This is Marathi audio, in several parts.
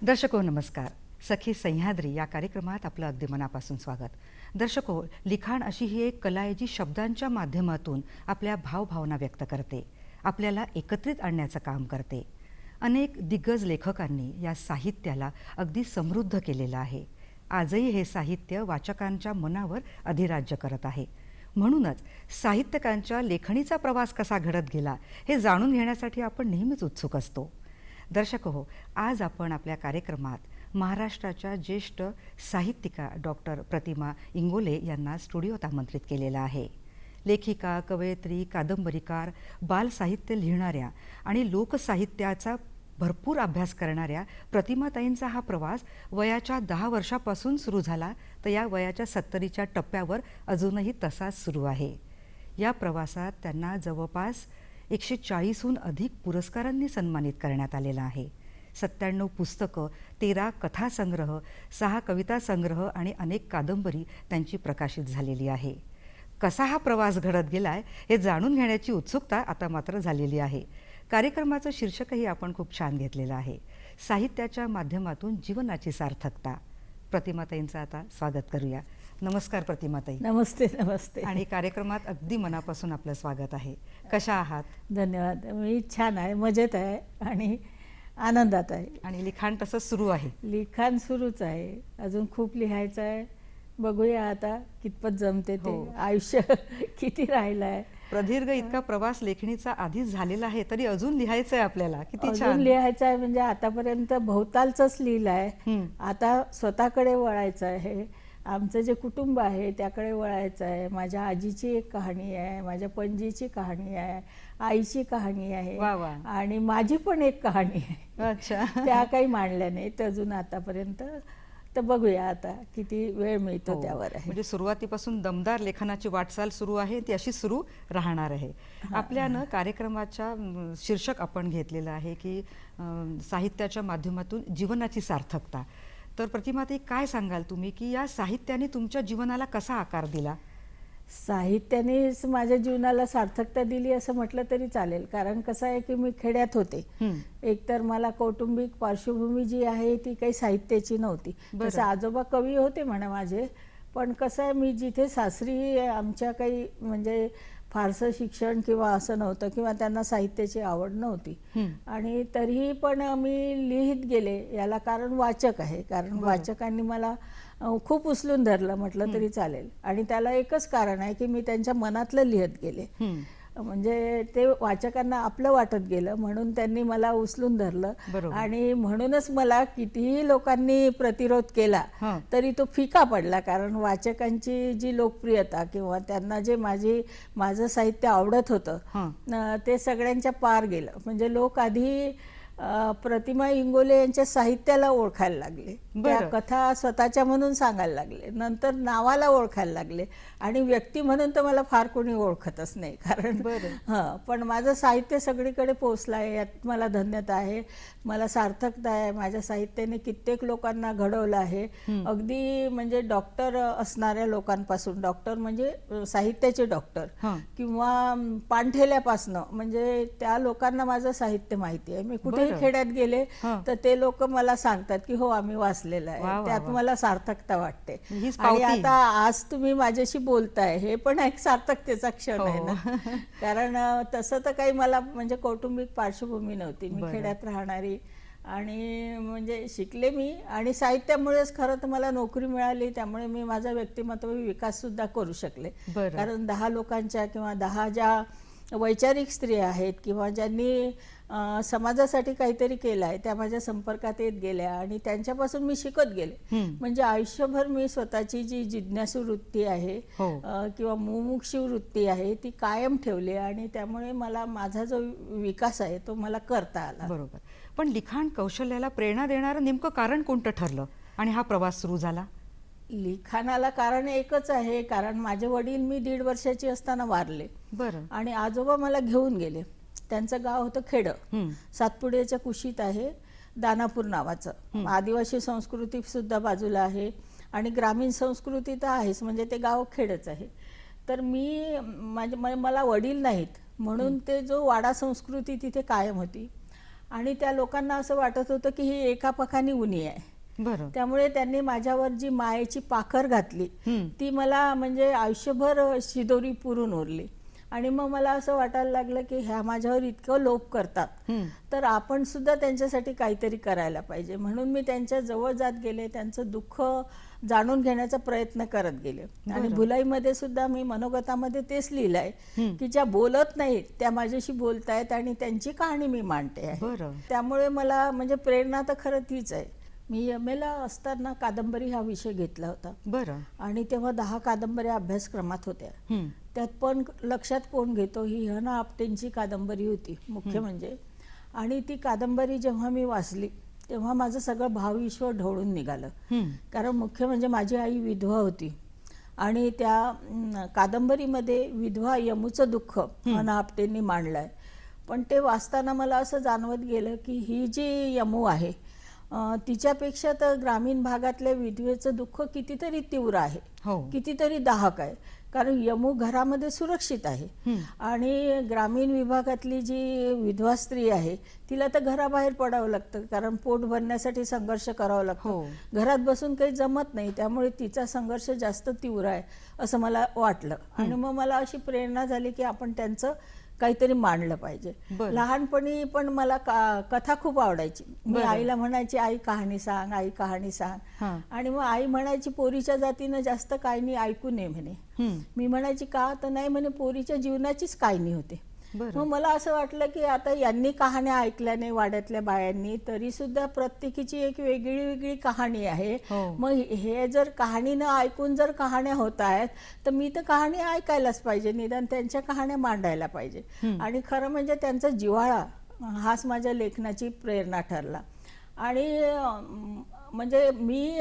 दर्शको नमस्कार. सखी सह्याद्री या कार्यक्रमात आपलं अगदी मनापासून स्वागत. दर्शको, लिखाण अशी ही एक कला आहे जी शब्दांच्या माध्यमातून आपल्या भावभावना व्यक्त करते, आपल्याला एकत्रित आणण्याचं काम करते. अनेक दिग्गज लेखकांनी या साहित्याला अगदी समृद्ध केलेलं आहे. आजही हे साहित्य वाचकांच्या मनावर अधिराज्य करत आहे. म्हणूनच साहित्यकांच्या लेखणीचा प्रवास कसा घडत गेला हे जाणून घेण्यासाठी आपण नेहमीच उत्सुक असतो. दर्शक हो, आज आपण आपल्या कार्यक्रमात महाराष्ट्राच्या ज्येष्ठ साहित्यिका डॉक्टर प्रतिमा इंगोले यांना स्टुडिओत आमंत्रित केलेला आहे. लेखिका, कवयित्री, कादंबरीकार, बालसाहित्य लिहिणाऱ्या आणि लोकसाहित्याचा भरपूर अभ्यास करणाऱ्या प्रतिमाताईंचा हा प्रवास वयाच्या 10 वर्षापासून सुरू झाला तर या वयाच्या 70च्या टप्प्यावर अजूनही तसाच सुरू आहे. या प्रवासात त्यांना जवळपास 140हून अधिक पुरस्कारांनी सन्मानित करण्यात आलेलं आहे. 97 पुस्तकं, 13 कथासंग्रह, 6 कविता संग्रह आणि अनेक कादंबरी त्यांची प्रकाशित झालेली आहे. कसा हा प्रवास घडत गेलाय हे जाणून घेण्याची उत्सुकता आता मात्र झालेली आहे. कार्यक्रमाचं शीर्षकही आपण खूप छान घेतलेलं आहे, साहित्याच्या माध्यमातून जीवनाची सार्थकता. प्रतिमाताईंचं आता स्वागत करूया. नमस्कार प्रतिमाताई. नमस्ते. नमस्ते. आणि कार्यक्रमात अगदी मनापासून आपलं स्वागत आहे. कशा आहात? धन्यवाद. मी छान आहे, मजेत आहे आणि आनंदात आहे. आणि लिखाण तसं सुरू आहे? लिखाण सुरूच आहे, अजून खूप लिहायचं आहे. बघूया आता कितपत जमते ते. आयुष्य किती राहिलं आहे. प्रदीर्घ इतका प्रवास लेखणीचा आधीच झालेला आहे तरी अजून लिहायचं आहे आपल्याला. किती छान. अजून लिहायचं आहे म्हणजे आतापर्यंत भोवतालचंच लिहिलं आहे. आता स्वतःकडे वळायचं आहे. आमचं जे कुटुंब आहे त्याकडे वळायचं आहे. माझ्या आजीची एक कहाणी आहे, माझ्या पणजीची कहाणी आहे, आईची कहाणी आहे आणि माझी पण एक कहाणी आहे. अच्छा. त्या काही मांडल्या नाहीत अजून आतापर्यंत. तर बघूया आता किती वेळ मिळतो त्यावर आहे. म्हणजे सुरुवातीपासून दमदार लेखनाची वाटचाल सुरू आहे, ती अशी सुरू राहणार आहे. आपल्यानं कार्यक्रमाच्या शीर्षक आपण घेतलेलं आहे की साहित्याच्या माध्यमातून जीवनाची सार्थकता. तर प्रतिमाताई, काय सांगाल तुम्ही की या साहित्याने तुमच्या जीवनाला कसा आकार दिला? साहित्यानेच माझ्या जीवनाला सार्थकता दिली असं म्हटलं तरी चालेल. कारण कसं आहे की मी खेड्यात होते. एकतर मला कौटुंबिक पार्श्वभूमी जी आहे ती काही साहित्याची नव्हती. तसं आजोबा कवी होते म्हणा माझे, पण कसं आहे मी जिथे सासरी आमच्या काही म्हणजे फारसं शिक्षण किंवा असं नव्हतं किंवा त्यांना साहित्याची आवड नव्हती. आणि तरीही पण मी लिहित गेले. याला कारण वाचक आहे. कारण वाचकांनी मला खूप उचलून धरलं म्हटलं तरी चालेल. आणि त्याला एकच कारण आहे की मी त्यांच्या मनातलं लिहित गेले. म्हणजे ते वाचकांना आपलं वाटत गेलं म्हणून त्यांनी मला उचलून धरलं. आणि म्हणूनच मला कितीही लोकांनी प्रतिरोध केला तरी तो फिका पडला. कारण वाचकांची जी लोकप्रियता किंवा त्यांना जे माझं साहित्य आवडत होतं ते सगळ्यांच्या पार गेलं. म्हणजे लोक आधी प्रतिमा इंगोले यांच्या साहित्याला ओळखायला लागले, त्या कथा स्वतःच्या म्हणून सांगायला लागले, नंतर नावाला ओळखायला लागले. आणि व्यक्ती म्हणून तर मला फार कोणी ओळखतच नाही. कारण पण माझं साहित्य सगळीकडे पोचलं आहे, यात मला धन्यता आहे, मला सार्थकता आहे. माझ्या साहित्याने कित्येक लोकांना घडवलं आहे. अगदी म्हणजे डॉक्टर असणाऱ्या लोकांपासून, डॉक्टर म्हणजे साहित्याचे डॉक्टर किंवा पाणठेल्यापासनं, म्हणजे त्या लोकांना माझं साहित्य माहिती आहे. मी कुठेही खेड्यात गेले तर ते लोक मला सांगतात की हो आम्ही वाचलेलं आहे. त्यात मला सार्थकता वाटते. आणि आता आज तुम्ही माझ्याशी बोलताय हे पण एक सार्थकतेचा क्षण आहे ना. कारण तसं तर काही मला म्हणजे कौटुंबिक पार्श्वभूमी नव्हती. मी खेड्यात राहणारी आणि म्हणजे शिकले मी आणि साहित्यामुळेच खरं तर मला नोकरी मिळाली. त्यामुळे मी माझा व्यक्तिमत्व विकास सुद्धा करू शकले. कारण 10 लोकांच्या किंवा 10 ज्या वैचारिक स्त्रिया आहेत किंवा ज्यांनी समाजासाठी काहीतरी केलं आहे त्या माझ्या संपर्कात येत गेल्या आणि त्यांच्यापासून मी शिकत गेले. म्हणजे आयुष्यभर मी स्वतःची जी जिज्ञासू वृत्ती आहे किंवा मुमुक्षू वृत्ती आहे ती कायम ठेवली आणि त्यामुळे मला माझा जो विकास आहे तो मला करता आला. बरोबर. पण लिखाण कौशल्याला प्रेरणा देणारं नेमकं कारण कोणतं ठरलं आणि हा प्रवास सुरू झाला? लिखाणाला कारण एकच आहे. कारण माझे वडील मी 1.5 वर्षाची असताना वारले. आणि आजोबा मला घेऊन गेले. त्यांचं गाव होतं खेडं, सातपुड्याच्या कुशीत आहे, दानापूर नावाचं. आदिवासी संस्कृती सुद्धा बाजूला आहे आणि ग्रामीण संस्कृती तर आहेच, म्हणजे ते गाव खेडच आहे. तर मला वडील नाहीत म्हणून ते जो वाडा संस्कृती तिथे कायम होती. आणि त्या लोकांना असं वाटत होतं की ही एका पखानी उणी आहे. बरं. त्यामुळे त्यांनी माझ्यावर जी मायेची पाखर घातली हं. ती मला म्हणजे आयुष्यभर शिदोरी पुरून उरली. आणि मग मला असं वाटायला लागलं की ह्या माझ्यावर इतकं लोभ करतात, हं. तर आपण सुद्धा त्यांच्यासाठी काहीतरी करायला पाहिजे. म्हणून मी त्यांच्या जवळ जात गेले, त्यांचं दुःख जाणून घेण्याचा प्रयत्न करत गेले. आणि बरं. भुलाईमध्ये सुद्धा मी मनोगतामध्ये तेच लिहिलं आहे हं. की ज्या बोलत नाहीत त्या माझ्याशी बोलतायत आणि त्यांची कहाणी मी मांडते आहे. बरं. त्यामुळे मला म्हणजे प्रेरणा तर खरं तीच आहे. मी एम.ए.ला असताना कादंबरी हा विषय घेतला होता बरं. आणि तेव्हा 10 कादंबऱ्या अभ्यासक्रमात होत्या. हं. त्यात पण लक्षात कोण घेतो ही ह.न. आपटेंची कादंबरी होती मुख्य म्हणजे. आणि ती कादंबरी जेव्हा मी वाचली तेव्हा माझं सगळं भावविश्व ढवळून निघालं. हं. कारण मुख्य म्हणजे माझी आई विधवा होती आणि त्या कादंबरीमध्ये विधवा यमूचं दुःख ह.न. आपटेंनी मांडलं आहे. पण ते वाचताना मला असं जाणवत गेलं की ही जी यमू आहे तिच्यापेक्षा तर ग्रामीण भागातल्या विधवेचं दुःख कितीतरी तीव्र आहे, हो. कितीतरी दाहक आहे. कारण यमू घरामध्ये सुरक्षित आहे हं. आणि ग्रामीण विभागातली जी विधवा स्त्री आहे तिला तर घराबाहेर पडावं लागतं, कारण पोट भरण्यासाठी संघर्ष करावा लागतो. हो. घरात बसून काही जमत नाही, त्यामुळे तिचा संघर्ष जास्त तीव्र आहे असं मला वाटलं. आणि मग मला अशी प्रेरणा झाली की आपण त्यांचं काहीतरी मांडलं पाहिजे. बरं. लहानपणी पण मला कथा खूप आवडायची. मी बरं. आईला म्हणायची आई कहाणी सांग, आई कहाणी सांग. हां. आणि मग आई म्हणायची पोरीच्या जातीनं जास्त काहिनी ऐकू नये म्हणे. हं. मी म्हणायची का, तर नाही म्हणे पोरीच्या जीवनाचीच काहिनी होते. बरं. मग मला असं वाटलं की आता यांनी कहाण्या ऐकल्याने वाड्यातल्या बायांनी तरी सुद्धा प्रत्येकीची एक वेगळी वेगळी कहाणी आहे. हो. मग हे जर कहाणी न ऐकून जर कहाण्या होत आहेत तर मी तर कहाणी ऐकायलाच पाहिजे, निदान त्यांच्या कहाण्या मांडायला पाहिजे. आणि खरं म्हणजे त्यांचा जिव्हाळा हाच माझ्या लेखनाची प्रेरणा ठरला. आणि म्हणजे मी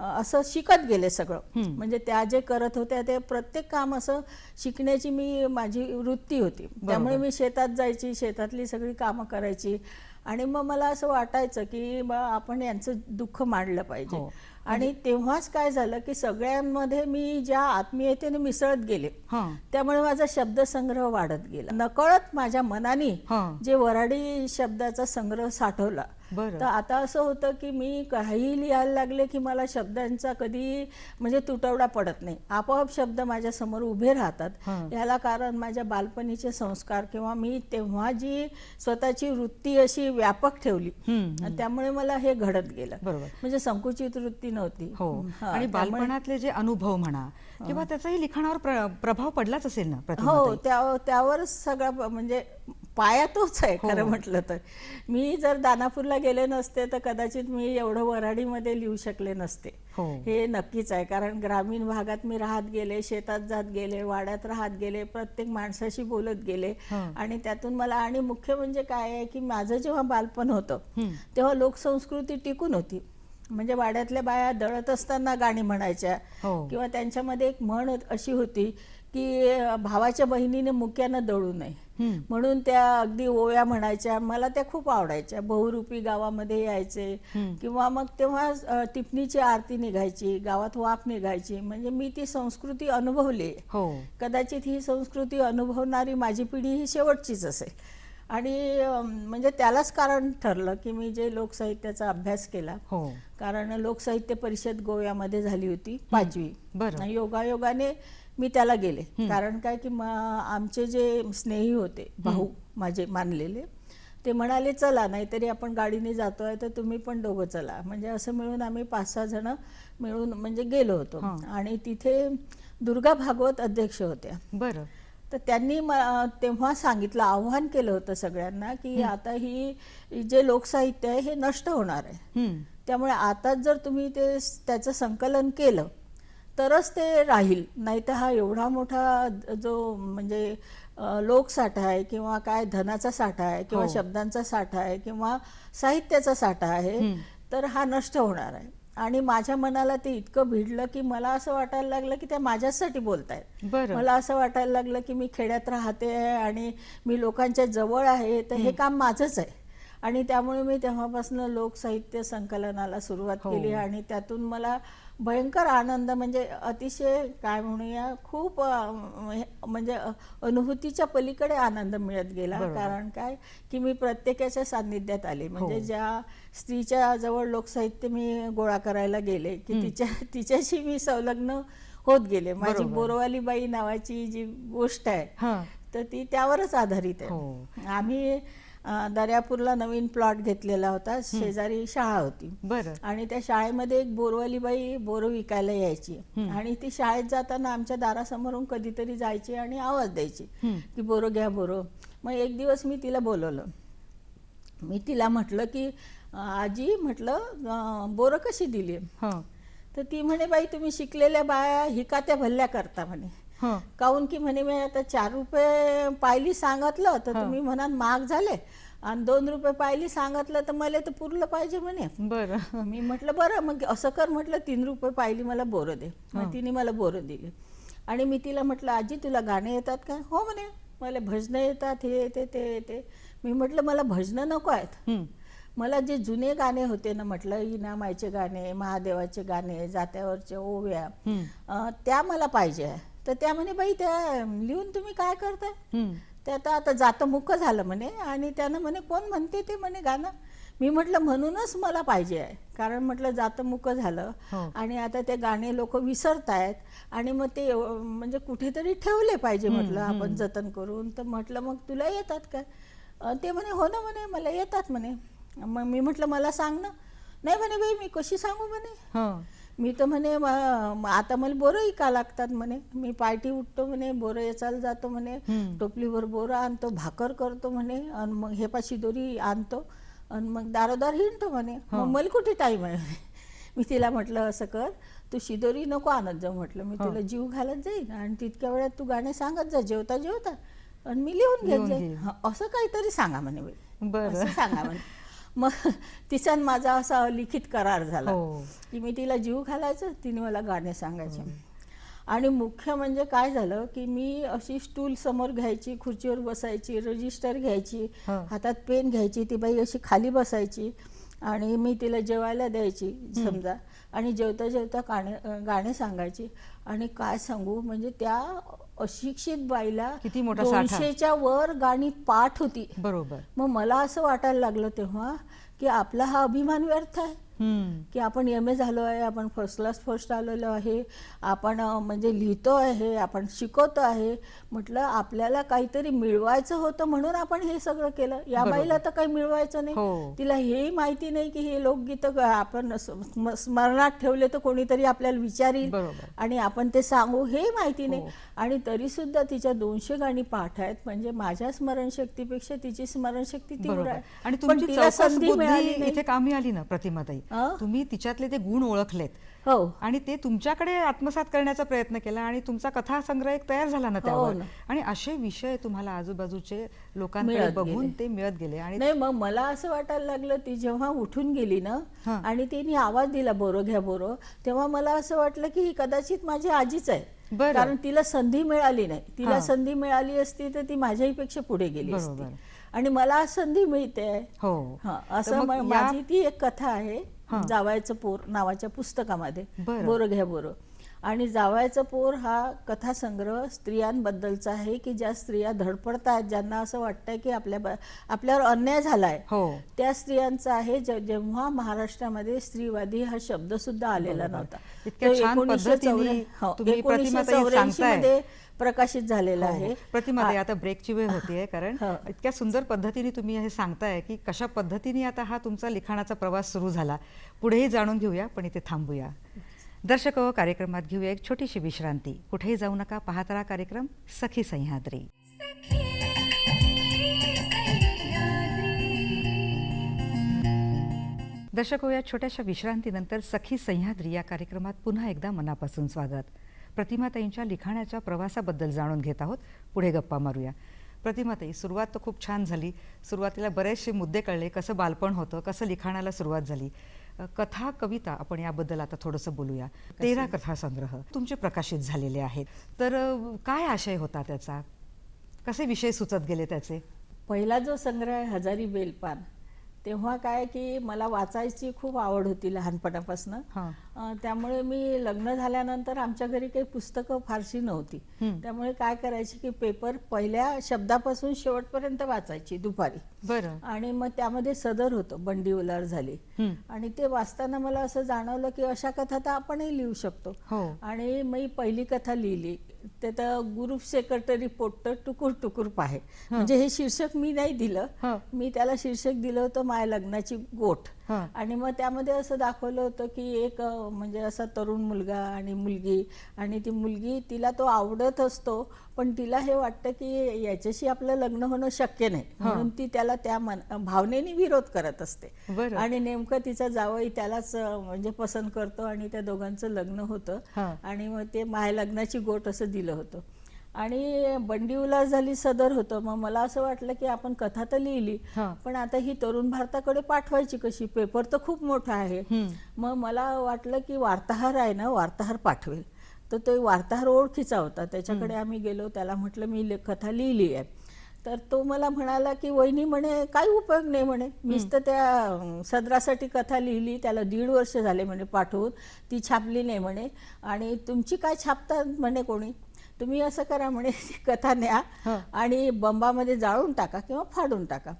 असं शिकत गेले सगळं. म्हणजे त्या जे करत होत्या ते प्रत्येक काम असं शिकण्याची माझी वृत्ती होती. त्यामुळे मी शेतात जायची, शेतातली सगळी कामं करायची. आणि मग मला असं वाटायचं की आपण यांचं दुःख मांडलं पाहिजे. हो. आणि तेव्हाच काय झालं की सगळ्यांमध्ये मी ज्या आत्मीयतेने मिसळत गेले हां. त्यामुळे माझा शब्दसंग्रह वाढत गेला. नकळत माझ्या मनाने हां. जे वऱ्हाडी शब्दाचा संग्रह साठवला. बरं. तर आता असं होतं की मी काही लिहायला लागले की मला शब्दांचा कधी म्हणजे तुटवडा पडत नाही, आपोआप शब्द माझ्या समोर उभे राहतात. हां. याला कारण माझ्या बालपणीचे संस्कार किंवा मी तेव्हा जी स्वतःची वृत्ती अशी व्यापक ठेवली त्यामुळे मला हे घडत गेलं. बरोबर. म्हणजे संकुचित वृत्ती नव्हती. हो. हां, आणि त्यामुळे- बालपणातले जे अनुभव म्हणा किंवा त्याचाही लिखाणावर प्रभाव पडलाच असेल ना हो, प्रतिभाताई? त्यावरच सगळं म्हणजे पाया तोच आहे खरं म्हटलं तर. मी जर दानापूरला गेले नसते तर कदाचित मी एवढं वऱ्हाडीमध्ये लिहू शकले नसते. हो. हे नक्कीच आहे. कारण ग्रामीण भागात मी राहत गेले, शेतात जात गेले, वाड्यात राहत गेले, प्रत्येक माणसाशी बोलत गेले. हं. आणि त्यातून मला आणि मुख्य म्हणजे काय आहे की माझं जेव्हा बालपण होतं हं. तेव्हा लोकसंस्कृती टिकून होती. म्हणजे वाड्यातल्या बाया दळत असताना गाणी म्हणायच्या हो. किंवा त्यांच्यामध्ये एक म्हण अशी होती की भावाच्या बहिणीने मुक्यानं दळू नये, म्हणून त्या अगदी ओव्या म्हणायच्या. मला त्या खूप आवडायच्या. बहुरूपी गावामध्ये यायचे किंवा मग तेव्हा टिपणीची आरती निघायची, गावात वाफ निघायची. म्हणजे मी ती संस्कृती अनुभवली. हो. कदाचित ही संस्कृती अनुभवणारी माझी पिढी ही शेवटचीच असेल. आणि म्हणजे त्यालाच कारण ठरलं की मी जे लोकसाहित्याचा अभ्यास केला. हो. कारण लोकसाहित्य परिषद गोव्यामध्ये झाली होती 5वी. बरं. योगायोगाने मी त्याला गेले. कारण काय की आमचे जे स्नेही होते, भाऊ माझे मानलेले, ते म्हणाले चला, नाहीतरी आपण गाडीने जातोय तर तुम्ही पण दोघं चला. म्हणजे असं मिळून आम्ही 5-6 जण मिळून म्हणजे गेलो होतो. आणि तिथे दुर्गा भागवत अध्यक्ष होत्या. बरं. तर त्यांनी तेव्हा सांगितलं, आव्हान केलं होतं सगळ्यांना की आता ही जे लोकसाहित्य आहे हे नष्ट होणार आहे. त्यामुळे आताच जर तुम्ही त्याचं संकलन केलं तरच ते राहील, नाही तर हा एवढा मोठा जो म्हणजे लोकसाठा आहे किंवा काय धनाचा साठा आहे किंवा शब्दांचा साठा आहे किंवा साहित्याचा साठा आहे तर हा नष्ट होणार आहे. आणि माझ्या मनाला ते इतकं भिडलं की मला असं वाटायला लागलं की त्या माझ्यासाठी बोलतायत. बरं. मला असं वाटायला लागलं की मी खेड्यात राहते आणि मी लोकांच्या जवळ आहे, तर हे काम माझंच आहे. आणि त्यामुळे मी तेव्हापासून लोकसाहित्य संकलनाला सुरुवात केली. आणि त्यातून मला भयंकर आनंद, म्हणजे अतिशय काय म्हणूया, खूप म्हणजे अनुभूतीच्या पलीकडे आनंद मिळत गेला. बरोबर. कारण काय की मी प्रत्येकाच्या सान्निध्यात आले, म्हणजे हो. ज्या स्त्रीच्या जवळ लोकसाहित्य मी गोळा करायला गेले की तिच्याशी मी संलग्न होत गेले. माझी बरोबर. बोरवाली बाई नावाची जी गोष्ट आहे हां. तर ती त्यावरच आधारित आहे. हो. आम्ही दर्यापूरला नवीन प्लॉट घेतलेला होता, शेजारी शाळा होती बरं. आणि त्या शाळेमध्ये एक बोरवाली बाई बोरं विकायला यायची आणि ती शाळेत जाताना आमच्या दारासमोरून कधीतरी जायची आणि आवाज द्यायची की बोरं घ्या बोरं. मग एक दिवस मी तिला बोलवलं. मी तिला म्हटलं की आजी, म्हटलं बोरं कशी दिली? हां. तर ती म्हणे, बाई तुम्ही शिकलेल्या बाया हिकात्या भल्ल्या करता म्हणे. हां. काऊन की म्हणे मी आता 4 रुपये पायली सांगितलं तर हां. तुम्ही म्हणाल महाग झाले, आणि 2 रुपये पायली सांगितलं तर मला तर पुरलं पाहिजे म्हणे. बरं. मी म्हटलं बरं मग असं कर, म्हटलं 3 रुपये पायली मला बोरं दे. हां. मग तिने मला बोरं दिली आणि मी तिला म्हटलं, आजी तुला गाणे येतात का? हो म्हणे, मला भजनं येतात, हे येते ते येते. मी म्हटलं मला भजनं नको आहेत, हं. मला जे जुने गाणे होते ना, म्हटलं इनामायचे गाणे, महादेवाचे गाणे, जात्यावरच्या ओव्या, त्या मला पाहिजे आहे. तर त्या म्हणे, बाई त्या लिहून तुम्ही काय करताय? हं. ते आता जातं मुक्क झालं म्हणे, आणि त्यानं म्हणे कोण म्हणते ते म्हणे गाणं? मी म्हटलं म्हणूनच मला पाहिजे आहे, कारण म्हटलं जातं मुक्क झालं हो. आणि आता ते गाणे लोक विसरतायत आणि मग ते म्हणजे कुठेतरी ठेवले पाहिजे म्हटलं आपण जतन करून. तर म्हटलं मग तुला येतात का? ते म्हणे हो ना म्हणे, मला येतात म्हणे. मग मी म्हटलं मला सांग ना. नाही म्हणे, बाई मी कशी सांगू म्हणे, हां. मी तर म्हणे आता मला बोरं इका लागतात म्हणे. मी पार्टी उठतो म्हणे, बोरं याचायला जातो म्हणे, टोपलीवर बोरं आणतो, भाकर करतो म्हणे, आणि मग हे पाशी दोरी आणतो आणि मग दारोदार हिंडतो म्हणे. मग मला कुठे टाईम आहे? मी तिला म्हटलं असं कर, तू शिदोरी नको आणत जाऊ म्हटलं, मी तुला जीव घालत जाईन आणि तितक्या वेळात तू गाणे सांगत जा जेवता जेवता आणि मी लिहून घेत जाईन. असं काहीतरी सांगा म्हणे बाई, बरं. असं सांगा म्हणे. मग तिचा माझा असा लिखित करार झाला की मी तिला जीव घालायचं, तिने मला गाणे सांगायचे. आणि मुख्य म्हणजे काय झालं की मी अशी स्टूल समोर घ्यायची, खुर्चीवर बसायची, रजिस्टर घ्यायची, हातात पेन घ्यायची, ती बाई अशी खाली बसायची आणि मी तिला जेवायला द्यायची समजा, आणि जेवता जेवता गाणे सांगायची. आणि काय सांगू, म्हणजे त्या अशिक्षित बाईला किती मोठा साठा. 200च्या वर गाणी पाठ होती. बरोबर. मग मला असं वाटायला लागलं तेव्हा की आपला हा अभिमान व्यर्थ आहे की आपण MA झालो आहे, आपण फर्स्ट क्लास फर्स्ट आलेलो आहे, आपण म्हणजे लिहितो आहे, आपण शिकवतो आहे. म्हटलं आपल्याला काहीतरी मिळवायचं होतं म्हणून आपण हे सगळं केलं. या बाईला तर काही मिळवायचं नाही, तिला हेही माहिती नाही की हे लोकगीत आपण स्मरणात ठेवले तर कोणीतरी आपल्याला विचारील आणि आपण ते सांगू, हे माहिती नाही. आणि तरी सुद्धा तिच्या 200 गाणी पाठ आहेत, म्हणजे माझ्या स्मरणशक्तीपेक्षा तिची स्मरणशक्ती तीव्र आहे. आणि पण तुमची तिला संधी मिळाली बुद्धी नाही. इथे कामी आली ना प्रतिमाताई. तुम्ही तिच्यातले ते गुण ओळखलेत आणि ते तुमच्याकडे आत्मसात करण्याचा प्रयत्न केला आणि तुमचा कथासंग्रह एक तयार झाला ना त्यावर. आणि असे विषय तुम्हाला आजूबाजूचे लोकांकडे बघून ते मिळत गेले. आणि नाही, मग मला असं वाटायला लागलं, ती जेव्हा उठून गेली ना आणि तिने आवाज दिला बोरं घ्या बोरं, तेव्हा मला असं वाटलं की ही कदाचित माझी आजीच आहे. कारण तिला संधी मिळाली नाही. तिला संधी मिळाली असती तर ती माझ्याहीपेक्षा पुढे गेली असती, आणि मला संधी मिळते. असं माझी ती एक कथा आहे जावयाचं पोर नावाच्या पुस्तकामध्ये, बोरं घ्या बोरं. आणि जावयाचं पोर हा कथासंग्रह स्त्रियांबद्दलचा आहे की ज्या स्त्रिया धडपडतात, ज्यांना असं वाटतंय की आपल्यावर अन्याय झालाय, त्या स्त्रियांचा आहे. जेव्हा महाराष्ट्रामध्ये स्त्रीवादी हा शब्द सुद्धा आलेला नव्हता. 1984 मध्ये प्रकाशित झालेला आहे. प्रतिमा, आता ब्रेकची वेळ होतीये, कारण इतक्या सुंदर पद्धतीने तुम्ही हे सांगताय की कशा पद्धतीने आता हा तुमचा लिखाणाचा प्रवास सुरू झाला. पुढेही जाणून घेऊया, पण इथे थांबूया. दर्शक हो, कार्यक्रमात घेऊया एक छोटीशी विश्रांती. कुठेही जाऊ नका, पाहत राहा कार्यक्रम सखी सह्याद्री. दर्शक हो, या छोट्याशा विश्रांतीनंतर सखी सह्याद्री या कार्यक्रमात पुन्हा एकदा मनापासून स्वागत. प्रतिमाताईंच्या लिखाणाच्या प्रवासाबद्दल जाणून घेत आहोत. पुढे गप्पा मारूया. प्रतिमाताई, सुरुवात तर खूप छान झाली. सुरुवातीला बरेचसे मुद्दे कळले, कसं बालपण होतं, कसं लिखाणाला सुरुवात झाली. कथा कविता आपण याबद्दल आता थोडंसं बोलूया. 13 कथासंग्रह तुमचे प्रकाशित झालेले आहेत, तर काय आशय होता त्याचा, कसे विषय सुचत गेले त्याचे? पहिला जो संग्रह आहे हजारी बेलपान, तेव्हा काय की मला वाचायची खूप आवड होती लहानपणापासून. त्यामुळे मी लग्न झाल्यानंतर आमच्या घरी काही पुस्तकं फारशी नव्हती. त्यामुळे काय करायची की पेपर पहिल्या शब्दापासून शेवटपर्यंत वाचायची दुपारी. बरं. आणि मग त्यामध्ये सदर होतं बंडी उलार झाली, आणि ते वाचताना मला असं जाणवलं की अशा कथा तर आपणही लिहू शकतो. आणि मी पहिली कथा लिहिली ते तर ग्रुप सेक्रेटरी पोट्ट टुकुर टुकुर पाहे. म्हणजे हे शीर्षक मी नाही दिलं, मी त्याला शीर्षक दिलं होतं माय लग्नाची गोठ. आणि मग त्यामध्ये असं दाखवलं होतं की एक म्हणजे असा तरुण मुलगा आणि मुलगी, आणि ती मुलगी तिला तो आवडत असतो, पण तिला हे वाटतं की याच्याशी आपलं लग्न होणं शक्य नाही, म्हणून ती त्याला त्या भावनेने विरोध करत असते. आणि नेमकं तिचा जावई त्यालाच म्हणजे पसंत करतो आणि त्या दोघांचं लग्न होतं. आणि मग ते माय लग्नाची गोठ असं दिलं होतं. आणि बंडी उलार झाली सदर होतं. मग मला असं वाटलं की आपण कथा तर लिहिली, पण आता ही तरुण भारताकडे पाठवायची कशी? पेपर तर खूप मोठा आहे. मग मला वाटलं की वार्ताहर आहे ना, वार्ताहर पाठवेल. तर तो वार्ताहर ओळखीचा होता, त्याच्याकडे आम्ही गेलो. त्याला म्हटलं मी कथा लिहिली आहे. तर तो मला म्हणाला की वहिनी म्हणे काही उपयोग नाही म्हणे, मीच तर त्या सदरासाठी कथा लिहिली, त्याला 1.5 वर्ष झाले म्हणे पाठवून, ती छापली नाही म्हणे, आणि तुमची काय छापतात म्हणे कोणी? तुम्ही असं करा म्हणे, कथा न्या आणि बंबामध्ये जाळून टाका किंवा फाडून टाका.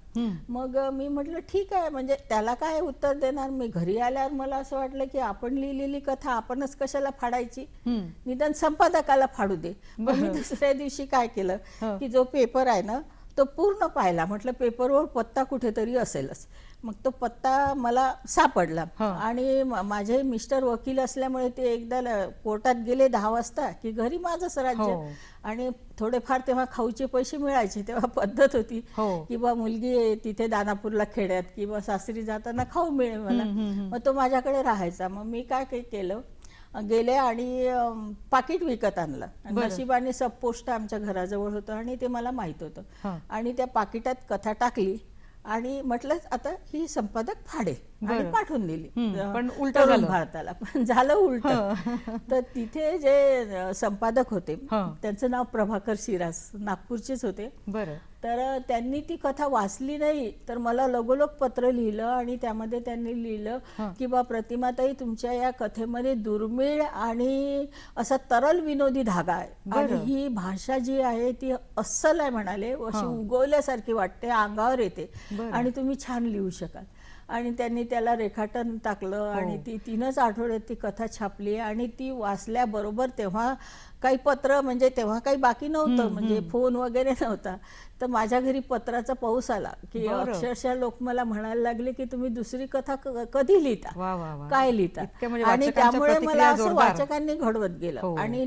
मग मी म्हटलं ठीक आहे. म्हणजे त्याला काय उत्तर देणार मी? घरी आल्यावर मला असं वाटलं की आपण लिहिलेली कथा आपणच कशाला फाडायची, निदान संपादकाला फाडू दे. मग मी दुसऱ्या दिवशी काय केलं की जो पेपर आहे ना तो पूर्ण पाहिला. म्हटलं पेपरवर पत्ता कुठेतरी असेलच. मग तो पत्ता मला सापडला. आणि माझे मिस्टर वकील असल्यामुळे ते एकदा कोर्टात गेले 10 वाजता की घरी माझंच राज्य. आणि थोडेफार तेव्हा खाऊचे पैसे मिळायचे. तेव्हा पद्धत होती की बा मुलगी तिथे दानापूरला खेड्यात किंवा सासरी जाताना खाऊ मिळेल मला. मग तो माझ्याकडे राहायचा. मग मी काय केलं, गेले आणि पाकिट विकत आणलं. नशिबाने सब पोस्ट आमच्या घराजवळ होतं आणि ते मला माहित होतं. आणि त्या पाकिटात कथा टाकली आणि म्हटलं आता ही संपादक फाडेल आणि पाठवून दिली. पण उलट झालं भारताला. पण झालं उलट. तर तिथे जे संपादक होते त्यांचं नाव प्रभाकर शिरास, नागपूरचेच होते. तर त्यांनी ती कथा वाचली नाही, तर मला लगोलग पत्र लिहिलं आणि त्यामध्ये त्यांनी लिहिलं की बा प्रतिमाताई, तुमच्या या कथेमध्ये दुर्मिळ आणि असा तरल विनोदी धागा आहे, आणि ही भाषा जी आहे ती अस्सल आहे म्हणाले, अशी उगवल्यासारखी वाटते, अंगावर येते, आणि तुम्ही छान लिहू शकाल. आणि त्यांनी त्याला रेखाटन टाकलं आणि ती 3च आठवड्यात ती कथा छापली. आणि ती वाचल्याबरोबर तेव्हा काही पत्र, म्हणजे तेव्हा काही बाकी नव्हतं, म्हणजे फोन वगैरे नव्हता, तर माझ्या घरी पत्राचा पाऊस आला की अक्षरशः लोक मला म्हणायला लागले की तुम्ही दुसरी कथा कधी लिहिता, काय लिहिता. आणि त्यामुळे मला असं वाचकांनी घडवत गेलं. आणि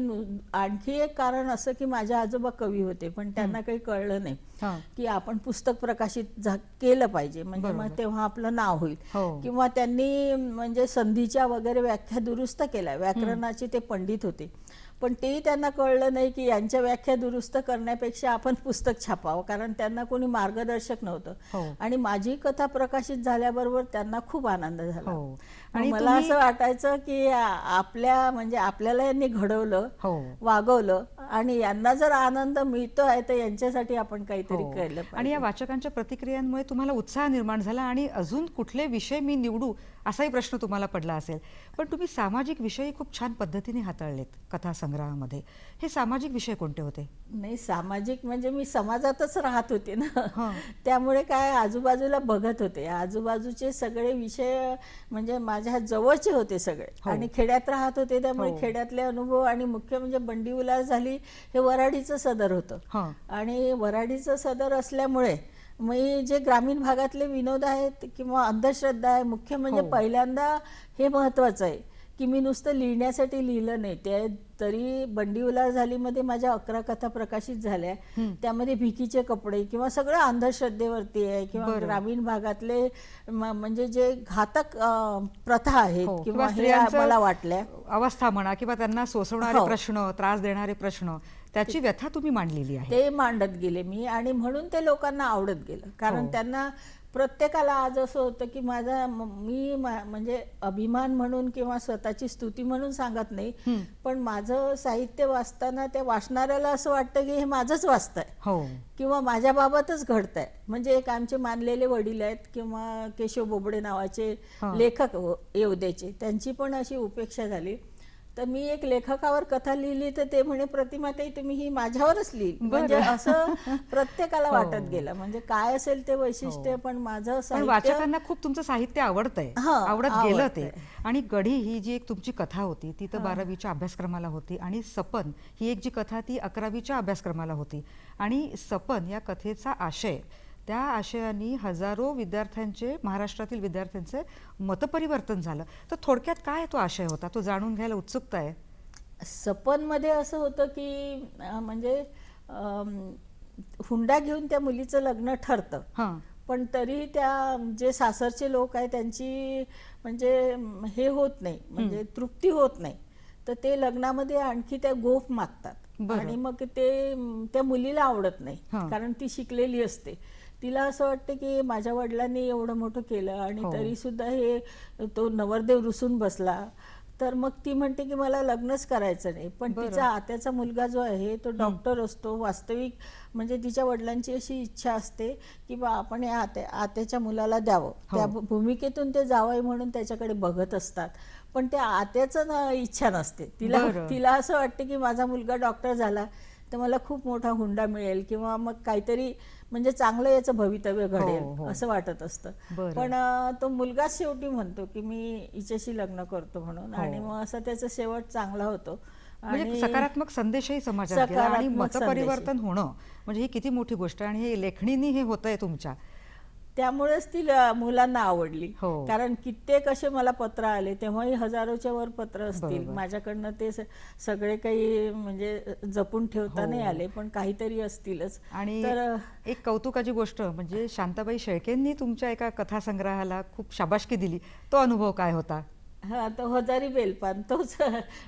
आणखी एक कारण असं की माझे आजोबा कवी होते, पण त्यांना काही कळलं नाही की आपण पुस्तक प्रकाशित केलं पाहिजे, म्हणजे मग तेव्हा आपलं नाव होईल. किंवा त्यांनी म्हणजे संधीच्या वगैरे व्याख्या दुरुस्त केल्या, व्याकरणाचे ते पंडित होते, पण तेही त्यांना कळलं नाही की यांच्या व्याख्या दुरुस्त करण्यापेक्षा आपण पुस्तक छापावं, कारण त्यांना कोणी मार्गदर्शक नव्हतं. आणि माझी कथा प्रकाशित झाल्याबरोबर त्यांना खूप आनंद झाला. आणि मला असं वाटायचं की आपल्या म्हणजे आपल्याला यांनी घडवलं, वागवलं, आणि यांना जर आनंद मिळतो आहे तर यांच्यासाठी आपण काहीतरी केलं पाहिजे. आणि या वाचकांच्या प्रतिक्रियांमुळे तुम्हाला उत्साह निर्माण झाला आणि अजून कुठले विषय मी निवडू असाही प्रश्न तुम्हाला पडला असेल. पण तुम्ही सामाजिक विषयही खूप छान पद्धतीने हाताळलेत कथासंग्रहामध्ये. हे सामाजिक विषय कोणते होते? नाही, सामाजिक म्हणजे मी समाजातच राहत होते ना, त्यामुळे काय आजूबाजूला बघत होते, आजूबाजूचे सगळे विषय म्हणजे माझ्या जवळचे होते सगळे. आणि खेड्यात राहत होते, त्यामुळे खेड्यातले अनुभव, आणि मुख्य म्हणजे बंडी उलार झाली हे वराडीचं सदर होतं. आणि वराडीचं सदर असल्यामुळे मी जे ग्रामीण भागातले विनोद आहेत किंवा अंधश्रद्धा आहे, मुख्य म्हणजे पहिल्यांदा हे महत्वाचं आहे की मी नुसतं लिहिण्यासाठी लिहिलं नाही. ते तरी बंडी उलार झाली मध्ये माझ्या 11 कथा प्रकाशित झाल्या. त्यामध्ये भिकीचे कपडे किंवा सगळं अंधश्रद्धेवरती आहे, किंवा ग्रामीण भागातले म्हणजे जे घातक प्रथा आहेत किंवा मला वाटल्या अवस्था म्हणा, किंवा त्यांना सोसवणारे प्रश्न, त्रास देणारे प्रश्न, त्याची व्यथा तुम्ही मांडलेली आहे. ते मांडत गेले मी, आणि म्हणून ते लोकांना आवडत गेलं. कारण त्यांना प्रत्येकाला आज असं होतं की म्हणजे अभिमान म्हणून किंवा स्वतःची स्तुती म्हणून सांगत नाही, पण माझं साहित्य वाचताना त्या वाचणाऱ्याला असं वाटतं की हे माझंच वाचतंय किंवा माझ्या बाबतच घडतंय. म्हणजे एक आमचे मानलेले वडील आहेत किंवा केशव बोबडे नावाचे लेखक येवद्याचे, त्यांची पण अशी उपेक्षा झाली. तर मी एक लेखकावर कथा लिहिली तर ते म्हणे, प्रतिमाताई तुम्ही ही माझ्यावरच लिहिली. म्हणजे असं प्रत्येकाला वाटत गेलं. म्हणजे काय असेल ते वैशिष्ट्य, पण माझं साहित्य, वाचकांना खूप तुमचं साहित्य आवडतंय, आवडत गेलं ते. आणि गढी ही जी एक तुमची कथा होती ती तर 12वीच्या अभ्यासक्रमाला होती, आणि सपन ही एक जी कथा ती 11वीच्या अभ्यासक्रमाला होती. आणि सपन या कथेचा आशय, त्या आशयाने हजारो विद्यार्थ्यांचे, महाराष्ट्रातील विद्यार्थ्यांचे मतपरिवर्तन झालं. तर थोडक्यात काय तो आशय होता, तो जाणून घ्यायला उत्सुकता आहे. सपनमध्ये असं होतं की म्हणजे हुंडा घेऊन त्या मुलीचं लग्न ठरतं, पण तरी त्या जे सासरचे लोक आहेत त्यांची म्हणजे हे होत नाही, म्हणजे तृप्ती होत नाही. तर ते लग्नामध्ये आणखी त्या गोफ मागतात, आणि मग ते त्या मुलीला आवडत नाही, कारण ती शिकलेली असते. तिला असं वाटतं की माझ्या वडिलांनी एवढं मोठं केलं आणि तरी सुद्धा हे तो नवरदेव रुसून बसला. तर मग ती म्हणते की मला लग्नच करायचं नाही. पण तिचा आत्याचा मुलगा जो आहे तो डॉक्टर असतो. वास्तविक म्हणजे तिच्या वडिलांची अशी इच्छा असते की बा आपण या आत्याच्या मुलाला द्यावं. त्या भूमिकेतून ते जावई म्हणून त्याच्याकडे बघत असतात, पण त्या आत्याचं इच्छा नसते. तिला असं वाटते की माझा मुलगा डॉक्टर झाला तर मला खूप मोठा हुंडा मिळेल किंवा मग काहीतरी म्हणजे चांगलं याचं भवितव्य घडेल असं वाटत असतं. पण तो मुलगाच शेवटी म्हणतो की मी हिच्याशी लग्न करतो म्हणून, आणि मग असं त्याचा शेवट चांगला होतो. म्हणजे सकारात्मक संदेशही समाजात गेला, आणि मतपरिवर्तन होणं म्हणजे ही किती मोठी गोष्ट. आणि हे लेखणीने हे होतंय तुमच्या, त्यामुळेच ती मुलांना आवडली. कारण कित्येक असे मला पत्र आले, तेव्हाही हजारोच्या वर पत्र असतील माझ्याकडनं. ते सगळे काही म्हणजे जपून ठेवता नाही आले, पण काहीतरी असतीलच. आणि एक कौतुकाची गोष्ट म्हणजे शांताबाई शेळकेंनी तुमच्या एका कथासंग्रहाला खूप शाबासकी दिली. तो अनुभव काय होता? हा, तो हजारी बेलपान, तोच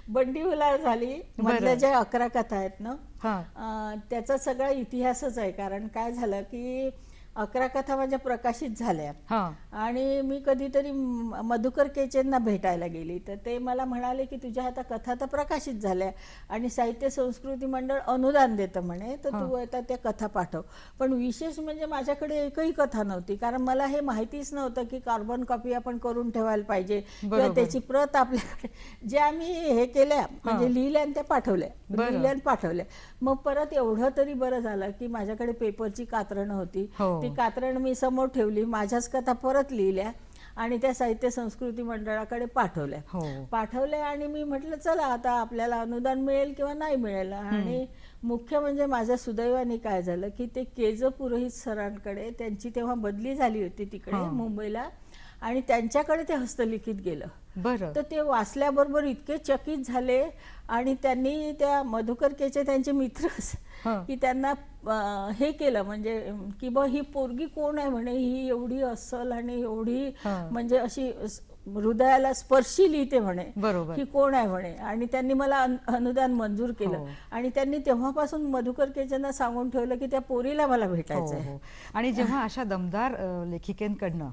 बंडी उलाळ झाली मधल्या ज्या 11 कथा आहेत ना, त्याचा सगळा इतिहासच आहे. कारण काय झालं की 11 कथा माझ्या प्रकाशित झाल्या, आणि मी कधीतरी मधुकर केचेंना भेटायला गेली तर ते मला म्हणाले की तुझ्या आता कथा तर प्रकाशित झाल्या आणि साहित्य संस्कृती मंडळ अनुदान देतं म्हणे, तर तू आता त्या कथा पाठव. पण विशेष म्हणजे माझ्याकडे एकही कथा नव्हती, कारण मला हे माहितीच नव्हतं की कार्बन कॉपी आपण करून ठेवायला पाहिजे किंवा त्याची प्रत आपल्याकडे. जे आम्ही हे केल्या म्हणजे लिहिल्या आणि त्या पाठवल्या. मग परत एवढं तरी बरं झालं की माझ्याकडे पेपरची कात्रणं होती. ती कात्रण मी समोर ठेवली, माझ्याच कथा परत लिहिल्या आणि त्या साहित्य संस्कृती मंडळाकडे पाठवल्या. आणि मी म्हटलं चला आता आपल्याला अनुदान मिळेल किंवा नाही मिळेल. आणि मुख्य म्हणजे माझ्या सुदैवाने काय झालं की ते केज पुरोहित सरांकडे, त्यांची तेव्हा बदली झाली होती तिकडे मुंबईला, आणि त्यांच्याकडे ते हस्तलिखित गेलं. तर ते वाचल्याबरोबर इतके चकित झाले, आणि त्यांनी त्या मधुकर केचे त्यांचे मित्र की त्यांना हे केलं म्हणजे की बा ही पोरगी कोण आहे म्हणे, ही एवढी अस्सल आणि एवढी म्हणजे अशी हृदयाला स्पर्शी लिहिते म्हणे, ही कोण आहे म्हणे. आणि त्यांनी मला अनुदान मंजूर केलं, आणि त्यांनी तेव्हापासून मधुकर केचेंना सांगून ठेवलं की त्या पोरीला मला भेटायचं आहे. आणि जेव्हा अशा दमदार लेखिकेंकडनं,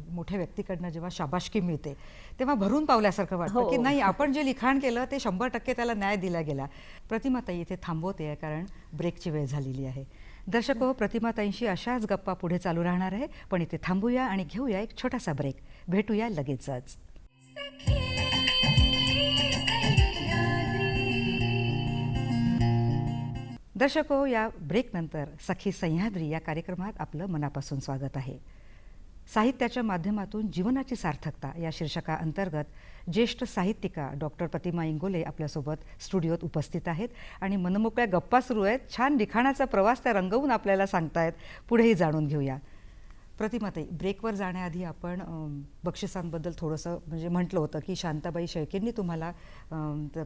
मोठ्या व्यक्तीकडनं जेव्हा शाबासकी मिळते तेव्हा भरून पावल्यासारखं वाटतं की नाही, आपण जे लिखाण केलं ते 100% त्याला न्याय दिला गेला. प्रतिमाताई इथे थांबवते आहे कारण ब्रेकची वेळ झालेली आहे. दर्शक हो, प्रतिमाताईंशी अशाच गप्पा पुढे चालू राहणार आहे, पण इथे थांबूया आणि घेऊया एक छोटासा ब्रेक. भेटूया लगेचच. दर्शक हो, या ब्रेकनंतर सखी सह्याद्री या कार्यक्रमात आपलं मनापासून स्वागत आहे. साहित्याच्या माध्यमातून जीवनाची सार्थकता या शीर्षकाअंतर्गत ज्येष्ठ साहित्यिका डॉक्टर प्रतिमा इंगोले आपल्यासोबत स्टुडिओत उपस्थित आहेत आणि मनमोकळ्या गप्पा सुरू आहेत. छान लिखाणाचा प्रवास त्या रंगवून आपल्याला सांगतायत. पुढेही जाणून घेऊया. प्रतिमाताई, ब्रेकवर जाण्याआधी आपण बक्षिसांबद्दल थोडंसं म्हणजे म्हटलं होतं की शांताबाई शेळकेंनी तुम्हाला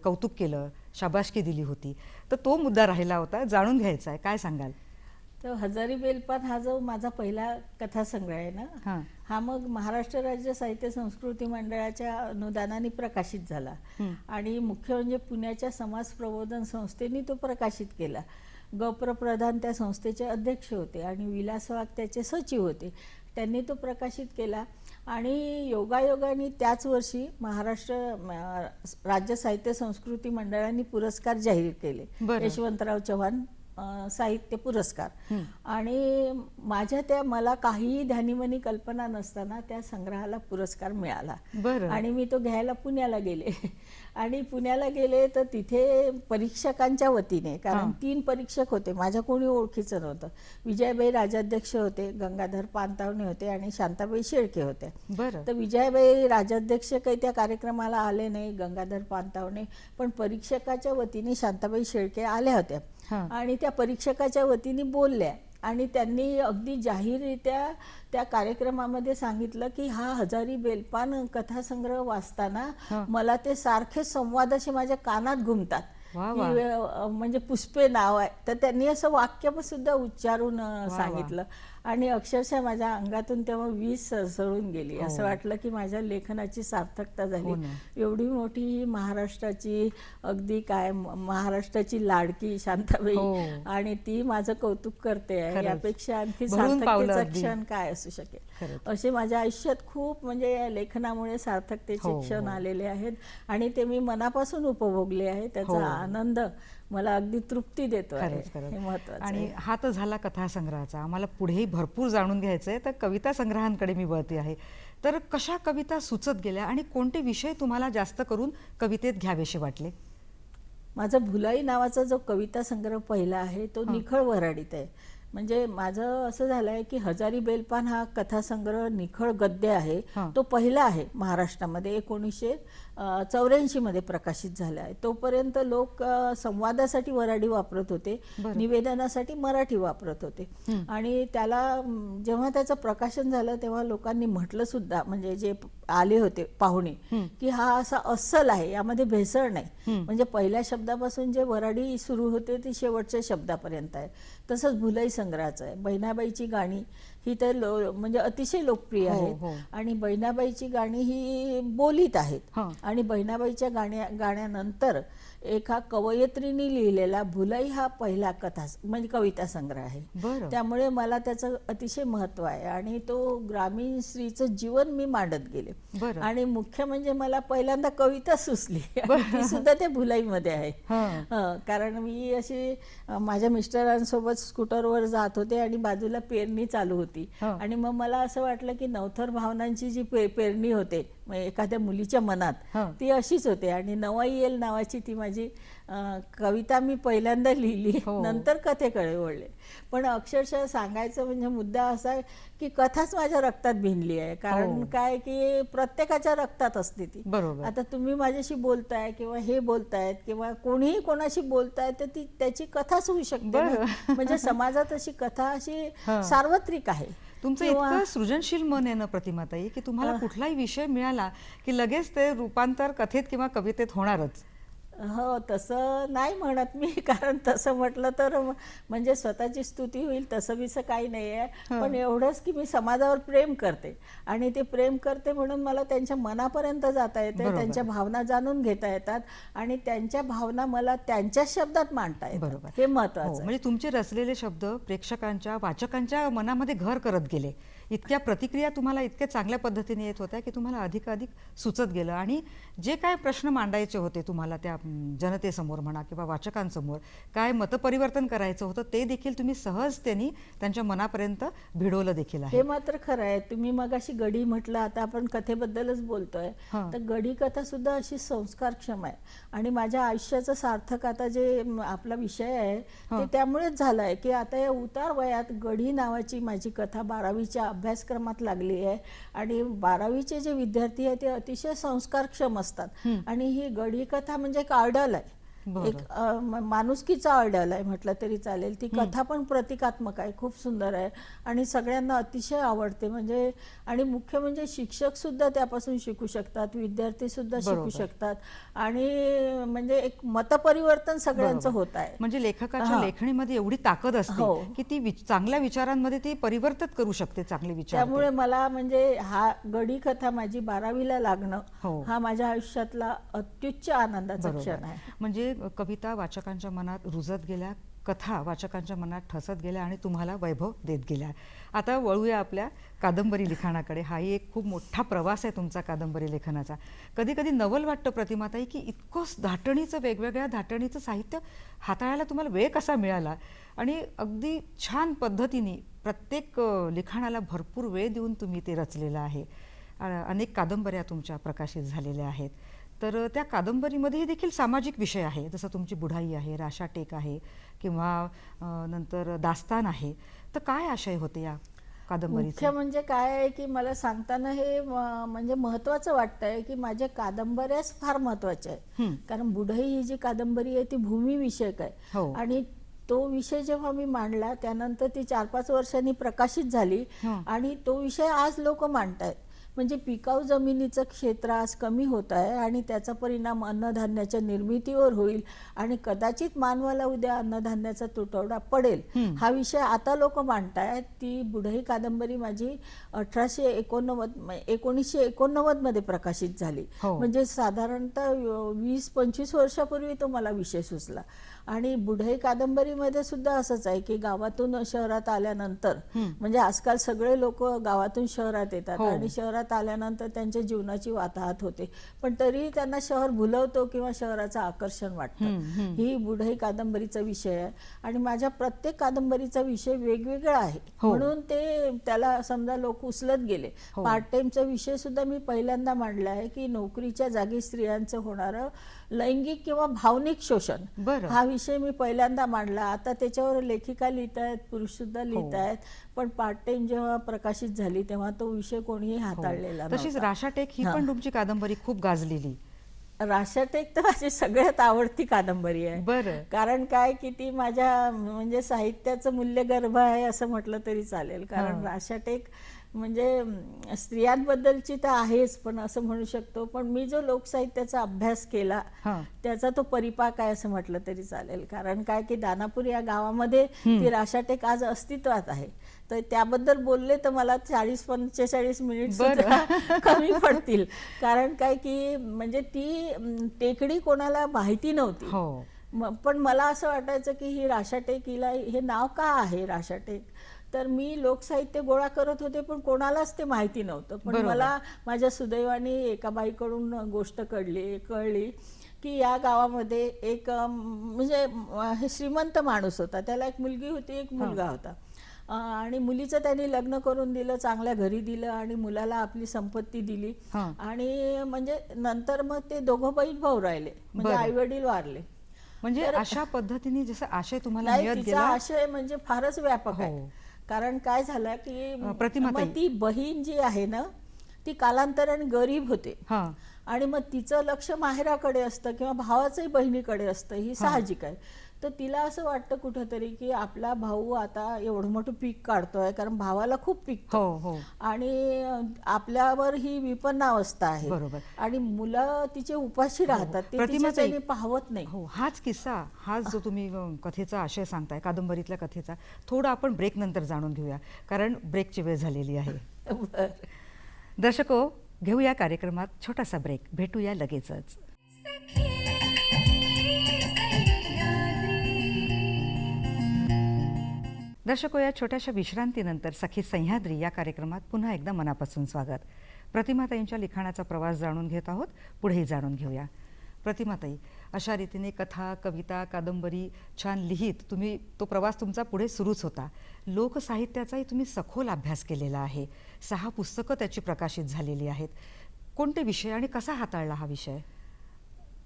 कौतुक केलं, शाबासकी दिली होती, तर तो मुद्दा राहिला होता, जाणून घ्यायचा आहे. काय सांगाल? तर हजारी बेलपान हा जो माझा पहिला कथासंग्रह आहे ना, हां. हा मग महाराष्ट्र राज्य साहित्य संस्कृती मंडळाच्या अनुदानाने प्रकाशित झाला. आणि मुख्य म्हणजे पुण्याच्या समाज प्रबोधन संस्थेने तो प्रकाशित केला. गप्र प्रधान त्या संस्थेचे अध्यक्ष होते आणि विलास वाघ त्याचे सचिव होते. त्यांनी तो प्रकाशित केला आणि योगायोगाने त्याच वर्षी महाराष्ट्र राज्य साहित्य संस्कृती मंडळाने पुरस्कार जाहीर केले. बरं. यशवंतराव चव्हाण साहित्य पुरस्कार. आणि माझ्या मला काहीही ध्यानीमनी कल्पना नसताना त्या संग्रहाला पुरस्कार मिळाला. बरं. आणि मी तो घ्यायला पुण्याला गेले. आणि पुण्याला गेले तर तिथे परीक्षकांच्या वतीने, कारण 3 परीक्षक होते, माझ्या कोणी ओळखीचं नव्हतं. विजयाबाई राजाध्यक्ष होते, गंगाधर पानतावणे होते आणि शांताबाई शेळके होत्या. बरं. तर विजयाबाई राजाध्यक्ष काही त्या कार्यक्रमाला आले नाही, गंगाधर पानतावणे, पण परीक्षकाच्या वतीने शांताबाई शेळके आल्या होत्या. आणि त्या परीक्षकाच्या वतीने बोलल्या आणि त्यांनी अगदी जाहीररित्या त्या कार्यक्रमामध्ये सांगितलं की हा हजारी बेलपान कथासंग्रह वाचताना मला ते सारखे संवाद असे माझ्या कानात घुमतात. म्हणजे पुष्पे नाव आहे, तर त्यांनी असं वाक्य सुद्धा उच्चारून सांगितलं आणि अक्षरशः माझ्या अंगातून तेव्हा 20 सरसळून गेली. असं वाटलं की माझ्या लेखनाची सार्थकता झाली. एवढी मोठी ही महाराष्ट्राची अगदी काय महाराष्ट्राची लाडकी शांताबाई आणि ती माझं कौतुक करते आहे, यापेक्षा आणखी सार्थकतेचा क्षण काय असू शकेल. असे माझ्या आयुष्यात खूप म्हणजे या लेखनामुळे सार्थकतेचे क्षण आलेले आहेत आणि ते मी मनापासून उपभोगले आहे. त्याचा आनंद मला अगदी तृप्ती देतो आहे. हे महत्त्वाचं आहे. आणि हा तर झाला कथासंग्रहाचा. आम्हाला पुढेही भरपूर जाणून घ्यायचं आहे, तर कविता संग्रहांकडे मी वळते आहे. तर कशा कविता सुचत गेल्या आणि कोणते विषय तुम्हाला जास्त करून कवितेत घ्यावेसे वाटले? माझा भुलाई नावाचा जो कविता संग्रह पहिला आहे तो निखळ वऱ्हाडीत आहे. म्हणजे माझं असं झालं आहे की हजारी बेलपान हा कथासंग्रह निखळ गद्य आहे. तो पहिला आहे महाराष्ट्रामध्ये, 1984 मध्ये प्रकाशित झाला आहे. तोपर्यंत लोक संवादासाठी वऱ्हाडी वापरत होते, निवेदनासाठी मराठी वापरत होते. आणि त्याला जेव्हा त्याचं प्रकाशन झालं तेव्हा लोकांनी म्हटलं सुद्धा, म्हणजे जे आले होते पाहुणे, की हा असा अस्सल आहे, यामध्ये भेसळ नाही. म्हणजे पहिल्या शब्दापासून जे वऱ्हाडी सुरू होते ती शेवटच्या शब्दापर्यंत आहे. तसंच भुलाई संग्रहाचं आहे. बहिणाबाईची गाणी ही तर म्हणजे अतिशय लोकप्रिय आहेत आणि बहिणाबाईची गाणी ही बोलीत आहेत. आणि बहिणाबाईच्या गाण्यानंतर एका कवयित्रीने लिहिलेला भुलाई हा पहिला म्हणजे कविता संग्रह आहे. त्यामुळे मला त्याचं अतिशय महत्व आहे आणि तो ग्रामीण स्त्रीचं जीवन मी मांडत गेले. आणि मुख्य म्हणजे मला पहिल्यांदा कविता सुचली, ती सुद्धा त्या भुलाईमध्ये आहे. कारण मी अशी माझ्या मिस्टरांसोबत स्कूटरवर जात होते आणि बाजूला पेरणी चालू होती आणि मग मला असं वाटलं की नवथर भावनांची जी पेरणी होते एखाद्या मुलीच्या मनात, ती अशीच होते. आणि नवाई येल नावाची ती माझी कविता मी पहिल्यांदा लिहिली, नंतर कथेकडे वळले. पण अक्षरशः सांगायचं म्हणजे मुद्दा असा आहे की कथाच माझ्या रक्तात भिनली आहे. कारण काय की प्रत्येकाच्या रक्तात असते ती. आता तुम्ही माझ्याशी बोलताय किंवा हे बोलतायत किंवा कोणीही कोणाशी बोलताय तर ती त्याची कथाच होऊ शकते. म्हणजे समाजात अशी कथा अशी सार्वत्रिक आहे. तुमचं इतकं सृजनशील मन आहे ना प्रतिमाताई, की तुम्हाला कुठलाही विषय मिळाला की लगेच ते रूपांतर कथेत किंवा कवितेत होणारच. हो, तसं नाही म्हणत मी, कारण तसं म्हटलं तर म्हणजे स्वतःची स्तुती होईल तसं बिसं काही नाही आहे. पण एवढंच की मी समाजावर प्रेम करते आणि ते प्रेम करते म्हणून मला त्यांच्या मनापर्यंत जाता येते, त्यांच्या भावना जाणून घेता येतात आणि त्यांच्या भावना मला त्यांच्या शब्दात मांडता येतात. हे महत्त्वाचं. म्हणजे तुमचे रचलेले शब्द प्रेक्षकांच्या वाचकांच्या मनामध्ये घर करत गेले. इतक्या प्रतिक्रिया तुम्हाला इतक्या चांगल्या पद्धतीने येत होत्या की तुम्हाला अधिकाधिक सुचत गेलं आणि जे काय प्रश्न मांडायचे होते तुम्हाला त्या जनतेसमोर म्हणा किंवा वाचकांसमोर, काय मतपरिवर्तन करायचं होतं ते देखील तुम्ही सहजतेने त्यांच्या मनापर्यंत भिडवलं देखील आहे. हे मात्र खरं आहे. तुम्ही मगाशी गडी म्हटलं, आता आपण कथेबद्दलच बोलतोय, तर गडी कथा सुद्धा अशी संस्कारक्षम आहे आणि माझ्या आयुष्याचं सार्थक आता जे आपला विषय आहे ते त्यामुळेच झालं आहे की आता या उतार वयात गडी नावाची माझी कथा 12वीच्या अभ्यासक्रमात लागली आहे आणि 12वीचे जे विद्यार्थी आहेत ते अतिशय संस्कारक्षम असतात आणि ही गडी कथा म्हणजे कार्डल आहे. बरं. एक माणुसकीचा आयडल आहे म्हटलं तरी चालेल. ती कथा पण प्रतिकात्मक आहे, खूप सुंदर आहे आणि सगळ्यांना अतिशय आवडते. म्हणजे आणि मुख्य म्हणजे शिक्षक सुद्धा त्यापासून शिकू शकतात, विद्यार्थी सुद्धा शिकू बरोबर. शकतात आणि म्हणजे एक मतपरिवर्तन सगळ्यांचं बरोबर. होत आहे. म्हणजे लेखकाच्या हां. लेखणीमध्ये एवढी ताकद असते हो. की ती चांगल्या विचारांमध्ये ती परिवर्तित करू शकते चांगले विचार ते. त्यामुळे मला म्हणजे हा गडी कथा माझी 12वीला लागणं हो. हा माझ्या आयुष्यातला अत्युच्च आनंदाचा बरोबर. क्षण आहे. म्हणजे कविता वाचकांच्या मनात रुजत गेल्या, कथा वाचकांच्या मनात ठसत गेल्या आणि तुम्हाला वैभव देत गेल्या. आता वळूया आपल्या कादंबरी लिखाणाकडे. हाही एक खूप मोठा प्रवास आहे तुमचा कादंबरी लेखनाचा. कधी कधी नवल वाटतं प्रतिमाताई की इतकंच धाटणीचं, वेगवेगळ्या धाटणीचं साहित्य हाताळायला तुम्हाला वेळ कसा मिळाला आणि अगदी छान पद्धतीने प्रत्येक लिखाणाला भरपूर वेळ देऊन तुम्ही ते रचलेलं आहे. अनेक कादंबऱ्या तुमच्या प्रकाशित झालेल्या आहेत. तर त्या कादंबरीमध्येही देखील सामाजिक विषय आहे, जसं तुमची बुढाई आहे, राशा टेक आहे किंवा नंतर दास्तान आहे. तर काय आशय होते या कादंबरीचे? मुख्य म्हणजे काय आहे की मला सांगताना हे म्हणजे महत्वाचं वाटतंय की माझ्या कादंबऱ्याच फार महत्वाच्या आहे. कारण बुढाई ही जी कादंबरी आहे ती भूमिविषयक आहे. हो. आणि तो विषय जेव्हा मी मांडला त्यानंतर ती 4-5 वर्षांनी प्रकाशित झाली आणि तो विषय आज लोक मांडतायत. म्हणजे पिकाऊ जमिनीचं क्षेत्र आज कमी होत आहे आणि त्याचा परिणाम अन्नधान्याच्या निर्मितीवर होईल आणि कदाचित मानवाला उद्या अन्नधान्याचा तुटवडा पडेल, हा विषय आता लोक मांडतायत. ती बुढाई कादंबरी माझी 1989 मध्ये प्रकाशित झाली. म्हणजे साधारणतः 20-25 वर्षापूर्वी तो मला विषय सुचला. आणि बुढाई कादंबरीमध्ये सुद्धा असंच आहे की गावातून शहरात आल्यानंतर म्हणजे आजकाल सगळे लोक गावातून शहरात येतात आणि शहरात आल्यानंतर त्यांच्या जीवनाची वाताहत होते, पण तरीही त्यांना शहर भुलवतो किंवा शहराचं आकर्षण वाटतं. ही बुढाई कादंबरीचा विषय आहे आणि माझ्या प्रत्येक कादंबरीचा विषय वेगवेगळा आहे, म्हणून ते त्याला समजा लोक उचलत गेले. पार्ट टाइमचा विषय सुद्धा मी पहिल्यांदा मांडला आहे की नोकरीच्या जागी स्त्रियांचं होणारं लैंगिक किंवा भावनिक शोषण, हा विषय मी पहिल्यांदा मांडला. आता त्याच्यावर लेखिका लिहित आहेत, पुरुष सुद्धा लिहित आहेत, पण पार्ट टाइम जेव्हा प्रकाशित झाली तेव्हा तो विषय कोणीही हाताळलेला नव्हता. तशीच राशा टेक ही पण तुमची कादंबरी खूप गाजलेली. राशा टेक तर माझी सगळ्यात आवडती कादंबरी आहे. बरं. कारण काय की ती माझ्या म्हणजे साहित्याचं मूल्यगर्भ आहे असं म्हटलं तरी चालेल. कारण राशा टेक म्हणजे स्त्रियांबद्दलची तर आहेच, पण असं म्हणू शकतो, पण मी जो लोकसाहित्याचा अभ्यास केला त्याचा तो परिपाक आहे असं म्हटलं तरी चालेल. कारण काय की दानापूर या गावामध्ये ती राशा टेक आज अस्तित्वात आहे. तर त्याबद्दल बोलले तर मला 40-45 मिनिट सुद्धा कमी पडतील. कारण काय की म्हणजे ती टेकडी कोणाला माहिती नव्हती, पण मला असं वाटायचं की ही राशा टेक, हिला हे नाव का आहे राशा टेक. तर मी लोकसाहित्य गोळा करत होते पण कोणालाच ते माहिती नव्हतं. पण मला माझ्या सुदैवाने एका बाईकडून गोष्ट कळली की या गावामध्ये एक म्हणजे श्रीमंत माणूस होता, त्याला एक मुलगी होती, एक मुलगा होता आणि मुलीचं त्यांनी लग्न करून दिलं, चांगल्या घरी दिलं आणि मुलाला आपली संपत्ती दिली. आणि म्हणजे नंतर मग ते दोघं बहीण भाऊ राहिले, म्हणजे आई वडील वारले. म्हणजे अशा पद्धतीने जसं आशय तुम्हाला मिळत गेला. आशय म्हणजे फारच व्यापक आहे. कारण काय झालं की ती बहीण जी आहे ना ती कालांतराने गरीब होते आणि मग तिचं लक्ष माहेराकडे असतं किंवा भावाचंही बहिणीकडे असतं, ही साहजिक आहे. तर तिला असं वाटतं कुठंतरी की आपला भाऊ आता एवढं मोठं पीक काढतोय, कारण भावाला खूप पिकतं आणि आपल्यावर ही विपन्न अवस्था आहे आणि मुलं तिचे उपाशी राहतात, ते तिच्याने पाहवत नाही. हाच किस्सा, हाच जो तुम्ही कथेचा आशय सांगताय, कादंबरीतल्या कथेचा, थोडा आपण ब्रेक नंतर जाणून घेऊया, कारण ब्रेकची वेळ झालेली आहे. दर्शको, घेऊया कार्यक्रमात छोटासा ब्रेक, भेटूया लगेचच. दर्शको, या छोट्याशा विश्रांतीनंतर सखी सह्याद्री या कार्यक्रमात पुन्हा एकदा मनापासून स्वागत. प्रतिमाताईंच्या लिखाणाचा प्रवास जाणून घेत आहोत, पुढेही जाणून घेऊया. प्रतिमाताई, अशा रीतीने कथा, कविता, कादंबरी छान लिहित तुम्ही तो प्रवास तुमचा पुढे सुरूच होता. लोकसाहित्याचाही तुम्ही सखोल अभ्यास केलेला आहे. 6 पुस्तकं त्याची प्रकाशित झालेली आहेत. कोणते विषय आणि कसा हाताळला हा विषय?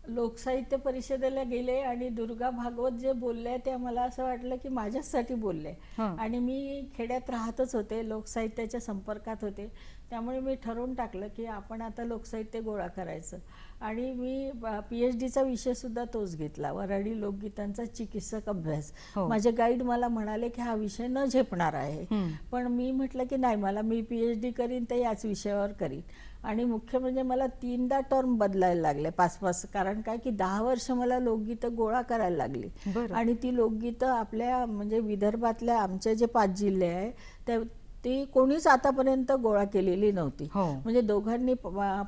लोकसाहित्य परिषदेला गेले आणि दुर्गा भागवत जे बोलले ते मला असं वाटलं की माझ्याचसाठी बोलले. हं. आणि मी खेड्यात राहतच होते, लोकसाहित्याच्या संपर्कात होते, त्यामुळे मी ठरवून टाकलं की आपण आता लोकसाहित्य गोळा करायचं. आणि मी PhDचा विषयसुद्धा तोच घेतला, वऱ्हाडी लोकगीतांचा चिकित्सक अभ्यास. हो. माझे गाईड मला म्हणाले की हा विषय न झेपणार आहे, पण मी म्हटलं की नाही, मी PhD करीन तर याच विषयावर करीन. आणि मुख्य म्हणजे मला 3दा टर्म बदलायला लागले, 5-5, कारण काय की 10 वर्ष मला लोकगीतं गोळा करायला लागली. बरं. आणि ती लोकगीतं आपल्या म्हणजे विदर्भातल्या आमचे जे 5 जिल्हे आहे त्या ती कोणीच आतापर्यंत गोळा केलेली नव्हती. हो. म्हणजे दोघांनी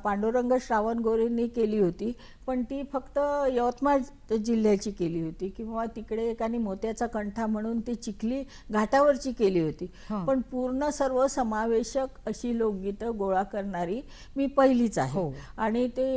पांडुरंग श्रावणगोरेंनी केली होती, पण ती फक्त यवतमाळ जिल्ह्याची केली होती, किंवा तिकडे एकाने मोत्याचा कंठा म्हणून ती चिखली घाटावरची केली होती. पण पूर्ण सर्व समावेशक अशी लोकगीतं गोळा करणारी मी पहिलीच आहे. हो. आणि ते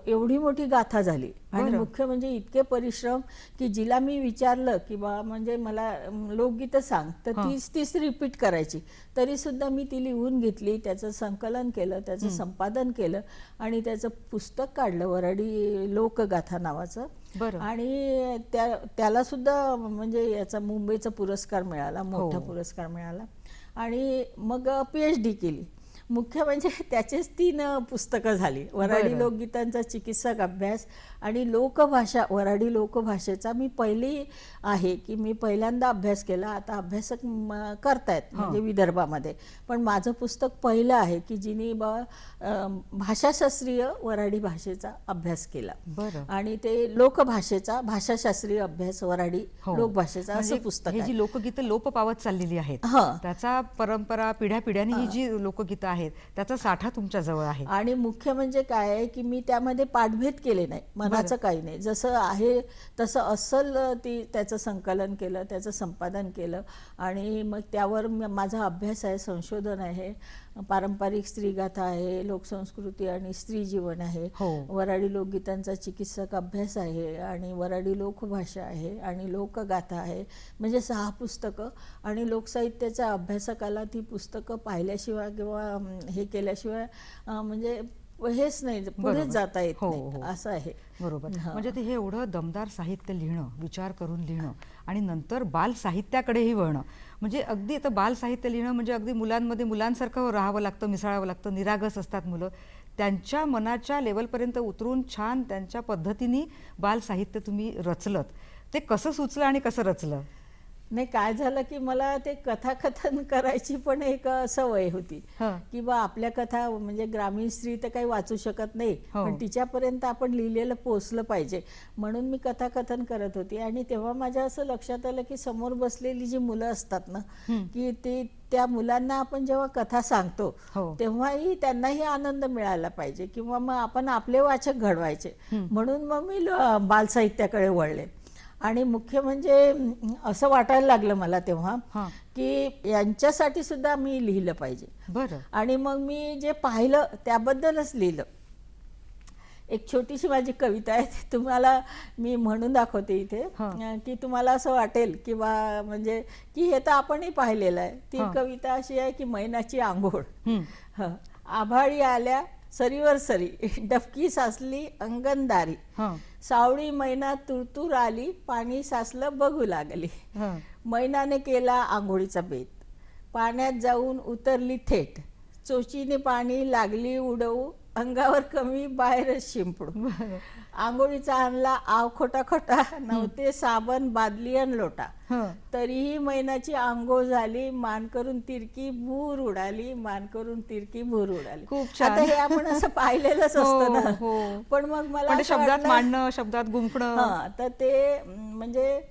एवढी मोठी गाथा झाली. आणि बरं. मुख्य म्हणजे इतके परिश्रम की जिला मी विचारलं की बा म्हणजे मला लोकगीतं सांग, तर तीच रिपीट करायची. तरी सुद्धा मी ती लिहून घेतली, त्याचं संकलन केलं, त्याचं संपादन केलं आणि त्याचं पुस्तक काढलं, वऱ्हाडी लोकगाथा नावाचं. बरं. आणि त्याला सुद्धा म्हणजे याचा मुंबईचा पुरस्कार मिळाला, मोठा पुरस्कार मिळाला. आणि मग PhD केली. मुख्य म्हणजे त्याचेच 3 पुस्तकं झाली, वऱ्हाडी लोकगीतांचा चिकित्सक अभ्यास आणि लोकभाषा, वऱ्हाडी लोकभाषेचा मी पहिली आहे की मी पहिल्यांदा अभ्यास केला. आता अभ्यासक करतायत म्हणजे विदर्भामध्ये, पण माझं पुस्तक पहिलं आहे की जिने भाषाशास्त्रीय वऱ्हाडी भाषेचा अभ्यास केला. बरं. आणि ते लोकभाषेचा भाषाशास्त्रीय अभ्यास वऱ्हाडी लोकभाषेचा असं पुस्तक हे आहे. जी लोकगीतं लोप पावत चाललेली आहेत, हं. त्याचा परंपरा पिढ्यापिढ्यांनी ही जी लोकगीतं आहेत त्याचा साठा तुमच्या जवळ आहे. आणि मुख्य म्हणजे काय आहे की मी त्यामध्ये पाठभेद केले नाही, मनाचं काही नाही, जसं आहे तसं अस्सल त्याचं संकलन केलं, त्याचं संपादन केलं. आणि मग त्यावर माझा अभ्यास आहे, संशोधन आहे, पारंपरिक स्त्रीगाथा आहे, लोकसंस्कृती आणि स्त्री जीवन आहे, वऱ्हाडी लोकगीतांचा चिकित्सक अभ्यास आहे, आणि वऱ्हाडी लोकभाषा आहे, आणि लोकगाथा आहे. म्हणजे 6 पुस्तकं. आणि लोकसाहित्याच्या अभ्यासकाला ती पुस्तकं पाहिल्याशिवाय किंवा हे केल्याशिवाय म्हणजे हेच नाही, पुढेच जाता येत नाही, असं आहे. बरोबर. म्हणजे ते हे एवढं दमदार साहित्य लिहिणं, विचार करून लिहिणं आणि नंतर बाल साहित्याकडेही वळणं, म्हणजे अगदी आता बाल साहित्य लिहिणं म्हणजे अगदी मुलांमध्ये मुलांसारखं राहावं लागतं, मिसळावं लागतं, निरागस असतात मुलं. त्यांच्या मनाच्या लेवलपर्यंत उतरून छान त्यांच्या पद्धतीने बाल साहित्य तुम्ही रचलत. ते कसं सुचलं आणि कसं रचलं? नाही, काय झालं की मला ते कथाकथन करायची पण एक सवय होती की बा आपल्या कथा म्हणजे ग्रामीण स्त्री तर काही वाचू शकत नाही, पण तिच्यापर्यंत आपण लिहिलेलं पोचलं पाहिजे, म्हणून मी कथाकथन करत होती. आणि तेव्हा माझ्या असं लक्षात आलं की समोर बसलेली जी मुलं असतात ना, की त्या मुलांना आपण जेव्हा कथा सांगतो तेव्हाही त्यांनाही आनंद मिळाला पाहिजे, किंवा मग आपण आपले वाचक घडवायचे, म्हणून मग मी बालसाहित्याकडे वळले. आणि मुख्य म्हणजे असं वाटायला लागलं मला तेव्हा की यांच्यासाठी सुद्धा मी लिहिलं पाहिजे. बरं. आणि मग मी जे पाहिलं त्याबद्दलच लिहिलं. एक छोटीशी माझी कविता आहे, ती तुम्हाला मी म्हणून दाखवते इथे, की तुम्हाला असं वाटेल किंवा म्हणजे की हे तर आपणही पाहिलेलं आहे. ती कविता अशी आहे की मैनाची आंघोळ. आभाळी आल्या सरीवर सरी, डबकी साचली अंगणदारी, सावळी मैना तुरतुर आली, पाणी साचलं बघू लागली. मैनाने केला आंघोळीचा बेत, पाण्यात जाऊन उतरली थेट, चोचीने पाणी लागली उडवू, अंगावर कमी बाहेरच शिंपडू. आंघोळीचा आणला आव खोटा खोटा, नव्हते साबण बादली अन लोटा, तरीही मैनाची आंघोळ झाली, मान करून तिरकी भूर उडाली, मान करून तिरकी भूर उडाली. आता हे आपण असं पाहिलेलंच असतं ना, पण मग मला शब्दात मांडणं, शब्दात गुंफणं, तर ते म्हणजे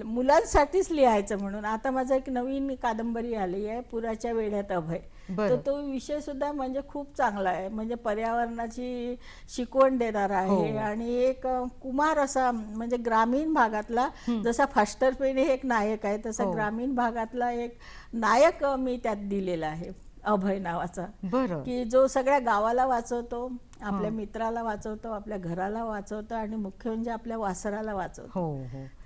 मुलांसाठीच लिहायचं म्हणून आता माझा एक नवीन कादंबरी आली आहे, पुराच्या वेढ्यात अभय. तर तो विषय सुद्धा म्हणजे खूप चांगला आहे, म्हणजे पर्यावरणाची शिकवण देणारा आहे. आणि एक कुमार असा म्हणजे ग्रामीण भागातला, जसा फास्टर पेन एक नायक आहे तसा ग्रामीण भागातला एक नायक मी त्यात दिलेला आहे, अभय नावाचा. की जो सगळ्या गावाला वाचवतो, आपल्या मित्राला वाचवतो, आपल्या घराला वाचवतो, आणि मुख्य म्हणजे आपल्या वासराला वाचवतो.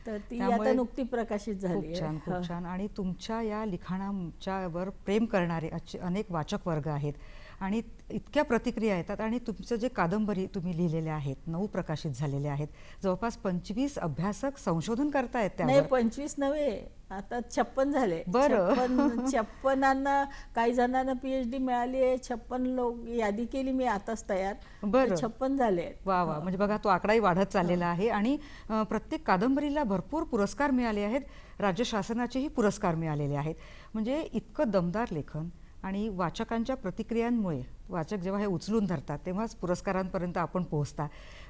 तर ती आता नुकती प्रकाशित झाली. खूप छान, खूप छान. आणि तुमच्या या लिखाणाच्यावर प्रेम करणारे अनेक वाचक वर्ग आहेत. आणि इतक्या प्रतिक्रिया येतात आणि तुमचं जे कादंबरी तुम्ही लिहिलेल्या आहेत 9 प्रकाशित झालेल्या आहेत, जवळपास 25 अभ्यासक संशोधन करतायत नाही, त्यावर. 25 नव्हे, आता 56 झाले. बरं. 56 काही जणांना PhD मिळाली आहे. 56 लोक यादी केली मी आताच तयार. बरं. 56 झाले आहेत. वा वा, म्हणजे बघा तो आकडाही वाढत चाललेला आहे आणि प्रत्येक कादंबरीला भरपूर पुरस्कार मिळाले आहेत, राज्य शासनाचेही पुरस्कार मिळालेले आहेत. म्हणजे इतकं दमदार लेखन आणि वाचकांच्या प्रतिक्रियांमुळे वाचक जेव्हा हे उचलून धरतात तेव्हाच पुरस्कारांपर्यंत आपण पोहोचता.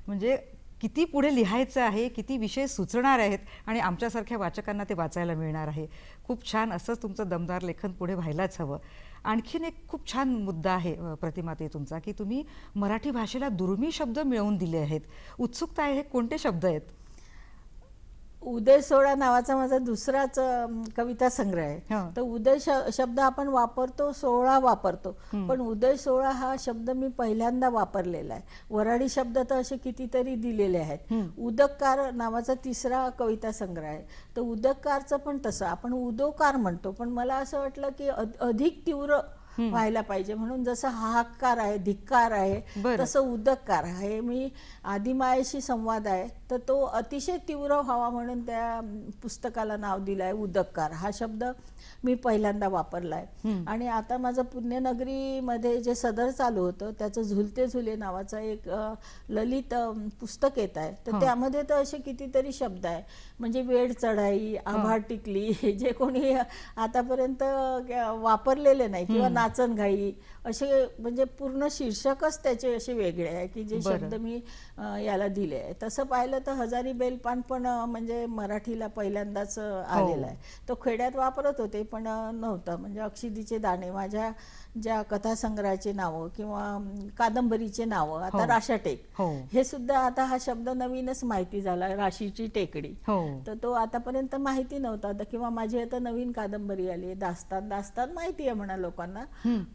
म्हणजे किती पुढे लिहायचं आहे, किती विषय सुचणार आहेत आणि आमच्यासारख्या वाचकांना ते वाचायला मिळणार आहे. खूप छान, असंच तुमचं दमदार लेखन पुढे व्हायलाच हवं. आणखीन एक खूप छान मुद्दा आहे प्रतिमाताई तुमचा, की तुम्ही मराठी भाषेला दुर्मिळ शब्द मिळवून दिले आहेत. उत्सुकता आहे, हे कोणते शब्द आहेत? उदय सोहळा नावाचा माझा दुसराच कविता संग्रह आहे. हं. तर उदय शब्द आपण वापरतो, सोहळा वापरतो, पण उदय सोहळा हा शब्द मी पहिल्यांदा वापरलेला आहे. वऱ्हाडी शब्द तर असे कितीतरी दिलेले आहेत. उदककार नावाचा तिसरा कविता संग्रह आहे. तर उदककारचं पण तसं आपण उदोकार म्हणतो, पण मला असं वाटलं की अधिक तीव्र व्हायला पाहिजे, म्हणून जसं हाहाकार आहे, धिक्कार आहे, बरं. तसं उदककार आहे. मी आदिमायेशी संवाद आहे, तर तो अतिशय तीव्र व्हावा म्हणून त्या पुस्तकाला नाव दिलं आहे उदककार. हा शब्द मी पहिल्यांदा वापरला आहे. आणि आता माझं पुण्यनगरीमध्ये जे सदर चालू होतं त्याचं झुलते झुले नावाचं एक ललित पुस्तक येत आहे. तर त्यामध्ये तर असे कितीतरी शब्द आहे, म्हणजे वेड चढाई, आभाळ टिकली, जे कोणी आतापर्यंत वापरलेले नाही, किंवा नाचनघाई, असे म्हणजे पूर्ण शीर्षकच त्याचे असे वेगळे आहे की जे शब्द मी याला दिले आहे. तसं पाहिलं तर हजारी बेलपान पण म्हणजे मराठीला पहिल्यांदाच आलेला आहे. तो खेड्यात वापरत होते पण नव्हतं. म्हणजे अक्षिदीचे दाणे, माझ्या ज्या कथासंग्रहाचे नावं किंवा कादंबरीचे नावं, आता राशाटेक, हे सुद्धा आता हा शब्द नवीनच माहिती झाला, राशीची टेकडी. तर तो आतापर्यंत माहिती नव्हता. किंवा माझी आता नवीन कादंबरी आली दास्तान. दास्तान माहिती आहे म्हणा लोकांना,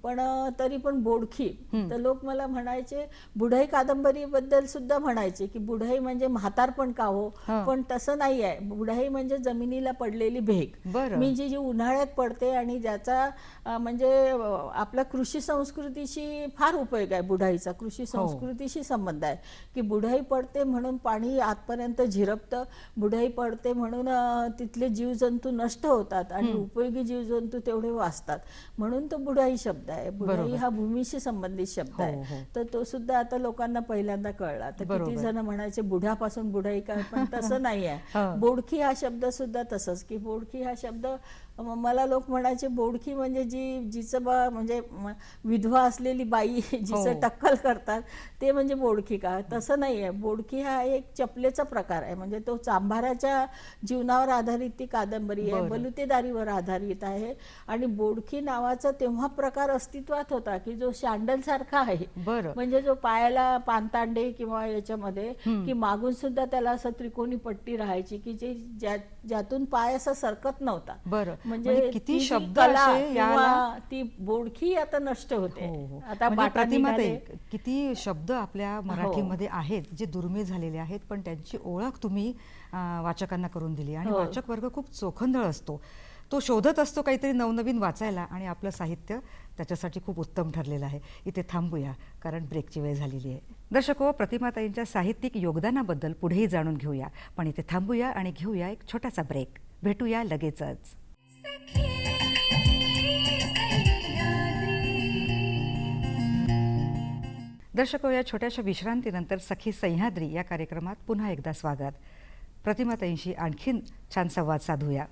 पण तरी पण बोडखी, तर लोक मला म्हणायचे, बुढाई कादंबरी बद्दल सुद्धा म्हणायचे की बुढाई म्हणजे म्हातारपण का हो, पण तसं नाही आहे. बुढाई म्हणजे जमिनीला पडलेली भेग. मी जी उन्हाळ्यात पडते आणि ज्याचा म्हणजे आपल्या कृषी संस्कृतीशी फार उपयोग आहे. बुढाईचा कृषी संस्कृतीशी संबंध आहे की बुढाई पडते म्हणून पाणी आतपर्यंत झिरपतं, बुढाई पडते म्हणून तिथले जीवजंतू नष्ट होतात आणि उपयोगी जीवजंतू तेवढे वाचतात, म्हणून तो बुढाई शब्द आहे. बुढाई हा भूमीशी संबंधित शब्द आहे. तर तो सुद्धा आता लोकांना पहिल्यांदा कळला. तर किती जण म्हणायचे बुढापासून बुढाई काय, पण तसं नाही आहे. बोडखी हा शब्द सुद्धा तसंच, की बोडखी हा शब्द मला लोक म्हणायचे बोडखी म्हणजे जिचं म्हणजे विधवा असलेली बाई जिचं टक्कल करतात ते म्हणजे बोडखी का, तसं नाही आहे. बोडखी हा एक चपलेचा प्रकार आहे. म्हणजे तो चांभाराच्या जीवनावर आधारित ती कादंबरी आहे, बलुतेदारीवर आधारित आहे. आणि बोडखी नावाचा तेव्हा प्रकार अस्तित्वात होता की जो शँडल सारखा आहे, म्हणजे जो पायाला पानतांडे किंवा याच्यामध्ये की मागून सुद्धा त्याला असं त्रिकोणी पट्टी राहायची की जे ज्यातून पाय असा सरकत नव्हता. म्हणजे किती शब्द ती बोडखी आता नष्ट होते. आता प्रतिमाताई, किती शब्द आपल्या मराठीमध्ये आहेत जे दुर्मिळ झालेले आहेत, पण त्यांची ओळख तुम्ही वाचकांना करून दिली. आणि वाचक वर्ग खूप चोखंदळ असतो, तो शोधत असतो काहीतरी नवनवीन वाचायला, आणि आपलं साहित्य त्याच्यासाठी खूप उत्तम ठरलेलं आहे. इथे थांबूया कारण ब्रेकची वेळ झालेली आहे. दर्शको, प्रतिमाताईंच्या साहित्यिक योगदानाबद्दल पुढेही जाणून घेऊया, पण इथे थांबूया आणि घेऊया एक छोटासा ब्रेक. भेटूया लगेचच. दर्शको, या छोट्याशा विश्रांतीनंतर सखी सह्याद्री या कार्यक्रमात पुन्हा एकदा स्वागत. प्रतिमाताईंशी आणखीन छान संवाद साधूया.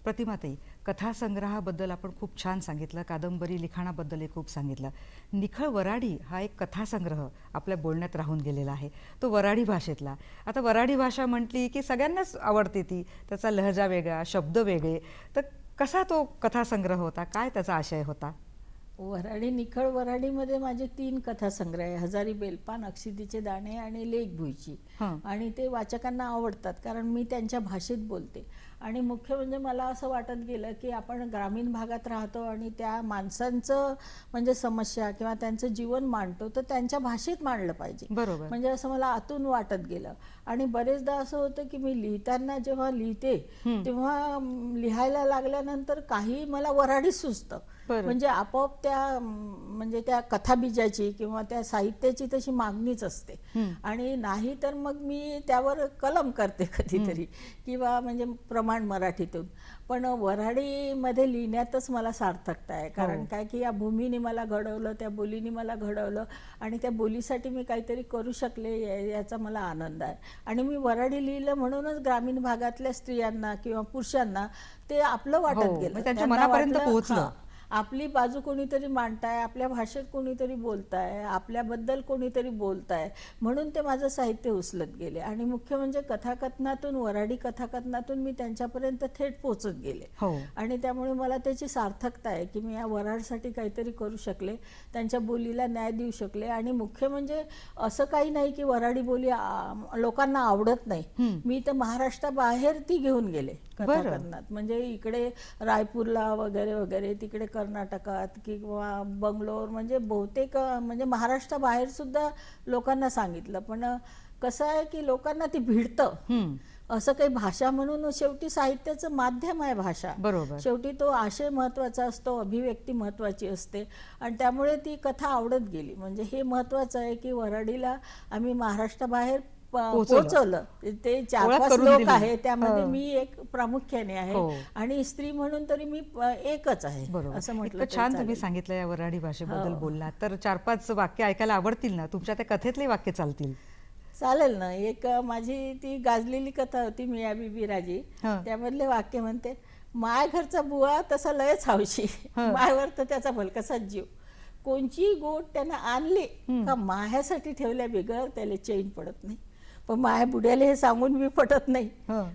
प्रतिमाताई, कथासंग्रहाबद्दल आपण खूप छान सांगितलं, कादंबरी लिखाणाबद्दलही खूप सांगितलं. निखळ वऱ्हाडी हा एक कथासंग्रह आपल्या बोलण्यात राहून गेलेला आहे, तो वऱ्हाडी भाषेतला. आता वऱ्हाडी भाषा म्हटली की सगळ्यांनाच आवडते ती, त्याचा लहजा वेगळा, शब्द वेगळे. तर कसा तो कथासंग्रह होता, काय त्याचा आशय होता? वऱ्हाडी, निखळ वऱ्हाडीमध्ये माझे 3 कथासंग्रह आहे, हजारी बेलपान, अक्षिदीचे दाणे आणि लेक भुईची. आणि ते वाचकांना आवडतात कारण मी त्यांच्या भाषेत बोलते. आणि मुख्य म्हणजे मला असं वाटत गेलं की आपण ग्रामीण भागात राहतो आणि त्या माणसांचं म्हणजे समस्या किंवा त्यांचं जीवन मांडतो, तर त्यांच्या भाषेत मांडलं पाहिजे. म्हणजे असं मला आतून वाटत गेलं. आणि बरेचदा असं होतं की मी लिहिताना जेव्हा लिहिते तेव्हा लिहायला लागल्यानंतर काही मला वऱ्हाडी सुचतं बरं. म्हणजे आपोआप त्या म्हणजे त्या कथाबीजाची किंवा त्या साहित्याची तशी मागणीच असते. आणि नाही तर मग मी त्यावर कलम करते कधीतरी किंवा म्हणजे प्रमाण मराठीतून. पण वऱ्हाडीमध्ये लिहिण्यातच मला सार्थकता आहे. कारण काय की या भूमीने मला घडवलं, त्या बोलीने मला घडवलं आणि त्या बोलीसाठी मी काहीतरी करू शकले याचा मला आनंद आहे. आणि मी वऱ्हाडी लिहिलं म्हणूनच ग्रामीण भागातल्या स्त्रियांना किंवा पुरुषांना ते आपलं वाटत गेलं. म्हणजे त्यांच्या त्यांना मनापर्यंत वाटलं, पोहोचलं. हां, आपली बाजू कोणीतरी मांडताय, आपल्या भाषेत कोणीतरी बोलताय, आपल्याबद्दल कोणीतरी बोलताय, म्हणून ते माझं साहित्य उचलत गेले. आणि मुख्य म्हणजे कथाकथनातून, वऱ्हाडी कथाकथनातून मी त्यांच्यापर्यंत थेट पोहोचत गेले. आणि त्यामुळे मला त्याची सार्थकता आहे की मी या वऱ्हाडसाठी काहीतरी करू शकले, त्यांच्या बोलीला न्याय देऊ शकले. आणि मुख्य म्हणजे असं काही नाही की वऱ्हाडी बोली लोकांना आवडत नाही. मी तर महाराष्ट्राबाहेर ती घेऊन गेले कथाकथनात. म्हणजे इकडे रायपूरला वगैरे वगैरे, तिकडे कर्नाटकात किंवा बंगलोर, म्हणजे बहुतेक म्हणजे महाराष्ट्राबाहेर सुद्धा लोकांना सांगितलं. पण कसं आहे की लोकांना ती भिडतं. असं काही भाषा म्हणून शेवटी साहित्याचं माध्यम आहे भाषा. बरोबर. शेवटी तो आशय महत्त्वाचा असतो, अभिव्यक्ती महत्त्वाची असते आणि त्यामुळे ती कथा आवडत गेली. म्हणजे हे महत्त्वाचं आहे की वऱ्हाडीला आम्ही महाराष्ट्राबाहेर पोहोचवलं. ते 4-5 लोक आहे, त्यामध्ये मी एक प्रामुख्याने आहे आणि स्त्री म्हणून तरी मी एकच आहे असं म्हटलं. छान तुम्ही सांगितलं या वऱ्हाडी भाषेबद्दल बोललात. तर 4-5 वाक्य ऐकायला आवडतील ना? तुमच्या त्या कथेतले वाक्य चालतील? चालेल ना. एक माझी ती गाजलेली कथा होती मिया बीबी राजी. त्यामधले वाक्य म्हणते, माय घरचा बुवा तसा लयच हौशी, मायवर तर त्याचा भलकासाच जीव, कोणची गोट त्यानं आणली का माह्यासाठी ठेवल्या बिगर त्याला चैन पडत नाही. पण माया बुड्याला हे सांगून मी पटत नाही.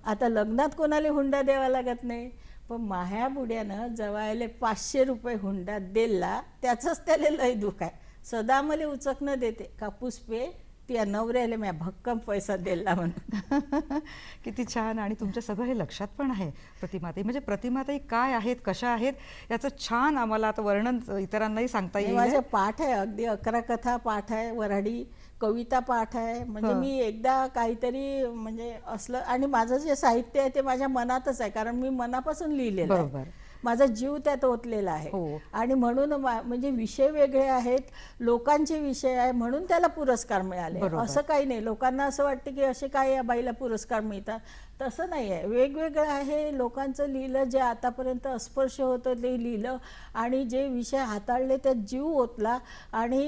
आता लग्नात कोणाला हुंडा द्यावा लागत नाही, पण माह्या बुड्यानं जवायले 500 रुपये हुंडा दिला, त्याचंच त्याला लय दुःख आहे. सदा मला उचकणं देते का पुष्पे त्या नवऱ्याला मी भक्कम पैसा दिला म्हणून. किती छान. आणि तुमच्या सगळं हे लक्षात पण आहे प्रतिमाताई. म्हणजे प्रतिमाताई काय आहेत, कशा आहेत याचं छान आम्हाला आता वर्णन इतरांनाही सांगता येईल. माझं पाठ आहे, अगदी 11 कथा पाठ आहे, वऱ्हाडी कविता पाठ आहे. म्हणजे मी एकदा काहीतरी म्हणजे असलं, आणि माझं जे साहित्य आहे ते माझ्या मनातच आहे, कारण मी मनापासून लिहिलेलं आहे. बरोबर. माझा जीव त्यात ओतलेला आहे. आणि म्हणून म्हणजे विषय वेगळे आहेत, लोकांचे विषय आहे, म्हणून त्याला पुरस्कार मिळाले. असं काही नाही, लोकांना असं वाटतं की असे काय या बाईला पुरस्कार मिळतात, तसं नाही आहे. वेगवेगळं आहे. लोकांचं लिहिलं, जे आतापर्यंत अस्पर्श होतं ते लिहिलं आणि जे विषय हाताळले त्यात जीव ओतला आणि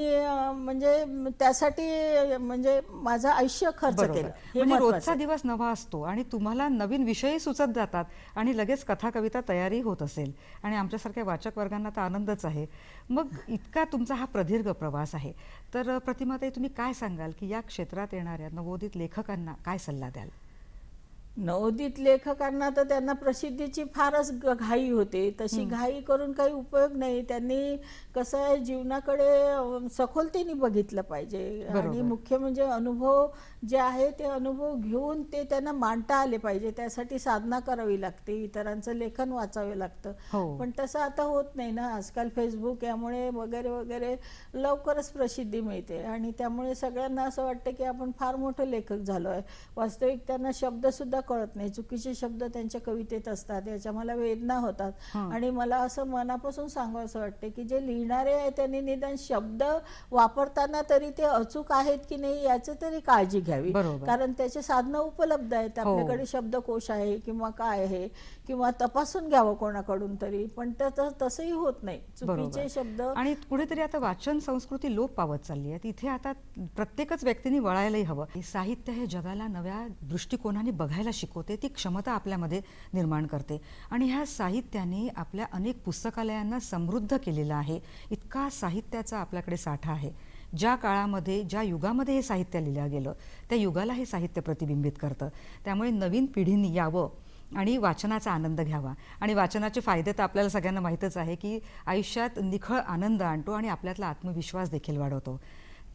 म्हणजे त्यासाठी म्हणजे माझं आयुष्य खर्च केलं. म्हणजे रोजचा दिवस नवा असतो आणि तुम्हाला नवीन विषयही सुचत जातात आणि लगेच कथा कविता तयारी होत असेल आणि आमच्यासारख्या वाचक वर्गांना तर आनंदच आहे. मग इतका तुमचा हा प्रदीर्घ प्रवास आहे, तर प्रतिमाताई तुम्ही काय सांगाल की या क्षेत्रात येणाऱ्या नवोदित लेखकांना काय सल्ला द्याल? नवोदित लेखकांना तर त्यांना प्रसिद्धीची फारच घाई होते. तशी घाई करून काही उपयोग नाही. त्यांनी कसं आहे, जीवनाकडे सखोलतेने बघितलं पाहिजे. आणि मुख्य म्हणजे अनुभव जे आहे ते अनुभव घेऊन ते त्यांना मांडता आले पाहिजे. त्यासाठी साधना करावी लागते, इतरांचं लेखन वाचावे लागतं. पण तसं आता होत नाही ना. आजकाल फेसबुक यामुळे वगैरे वगैरे लवकरच प्रसिद्धी मिळते आणि त्यामुळे सगळ्यांना असं वाटतं की आपण फार मोठे लेखक झालो आहे. वास्तविक त्यांना शब्दसुद्धा कळत नाही, चुकीचे शब्द त्यांच्या कवितेत असतात, याच्या मला वेदना होतात. आणि मला असं मनापासून सांगावं असं वाटते की जे लिहिणारे आहे त्यांनी निदान शब्द वापरताना तरी ते अचूक आहेत की नाही याची तरी काळजी घ्यावी. कारण त्याचे साधनं उपलब्ध आहेत, आपल्याकडे शब्दकोश आहे किंवा काय आहे, किंवा तपासून घ्यावं कोणाकडून तरी. पण तसंही होत नाही, चुकीचे शब्द. आणि कुठेतरी आता वाचन संस्कृती लोप पावत चालली आहे. तिथे आता प्रत्येकच व्यक्तीने वळायलाही हवं. साहित्य हे जगाला नव्या दृष्टिकोनाने बघायला शिकवते, ती क्षमता आपल्यामध्ये निर्माण करते आणि ह्या साहित्याने आपल्या अनेक पुस्तकालयांना समृद्ध केलेलं आहे. इतका साहित्याचा आपल्याकडे साठा आहे. ज्या काळामध्ये, ज्या युगामध्ये हे साहित्य लिहिलं गेलं त्या युगाला हे साहित्य प्रतिबिंबित करतं. त्यामुळे नवीन पिढीने यावं आणि वाचनाचा आनंद घ्यावा. आणि वाचनाचे फायदे तर आपल्याला सगळ्यांना माहीतच आहे की आयुष्यात निखळ आनंद आणतो आणि आपल्यातला आत्मविश्वास देखील वाढवतो.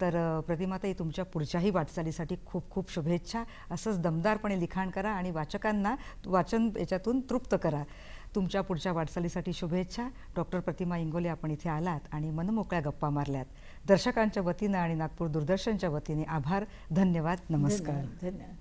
तर प्रतिमाताई, तुमच्या पुढच्याही वाटचालीसाठी खूप खूप शुभेच्छा. असंच दमदारपणे लिखाण करा आणि वाचकांना वाचन याच्यातून तृप्त करा. तुमच्या पुढच्या वाटचालीसाठी शुभेच्छा. डॉक्टर प्रतिमा इंगोले, आपण इथे आलात आणि मनमोकळ्या गप्पा मारल्यात. दर्शकांच्या वतीनं आणि नागपूर दूरदर्शनच्या वतीने आभार. धन्यवाद. नमस्कार. धन्यवाद.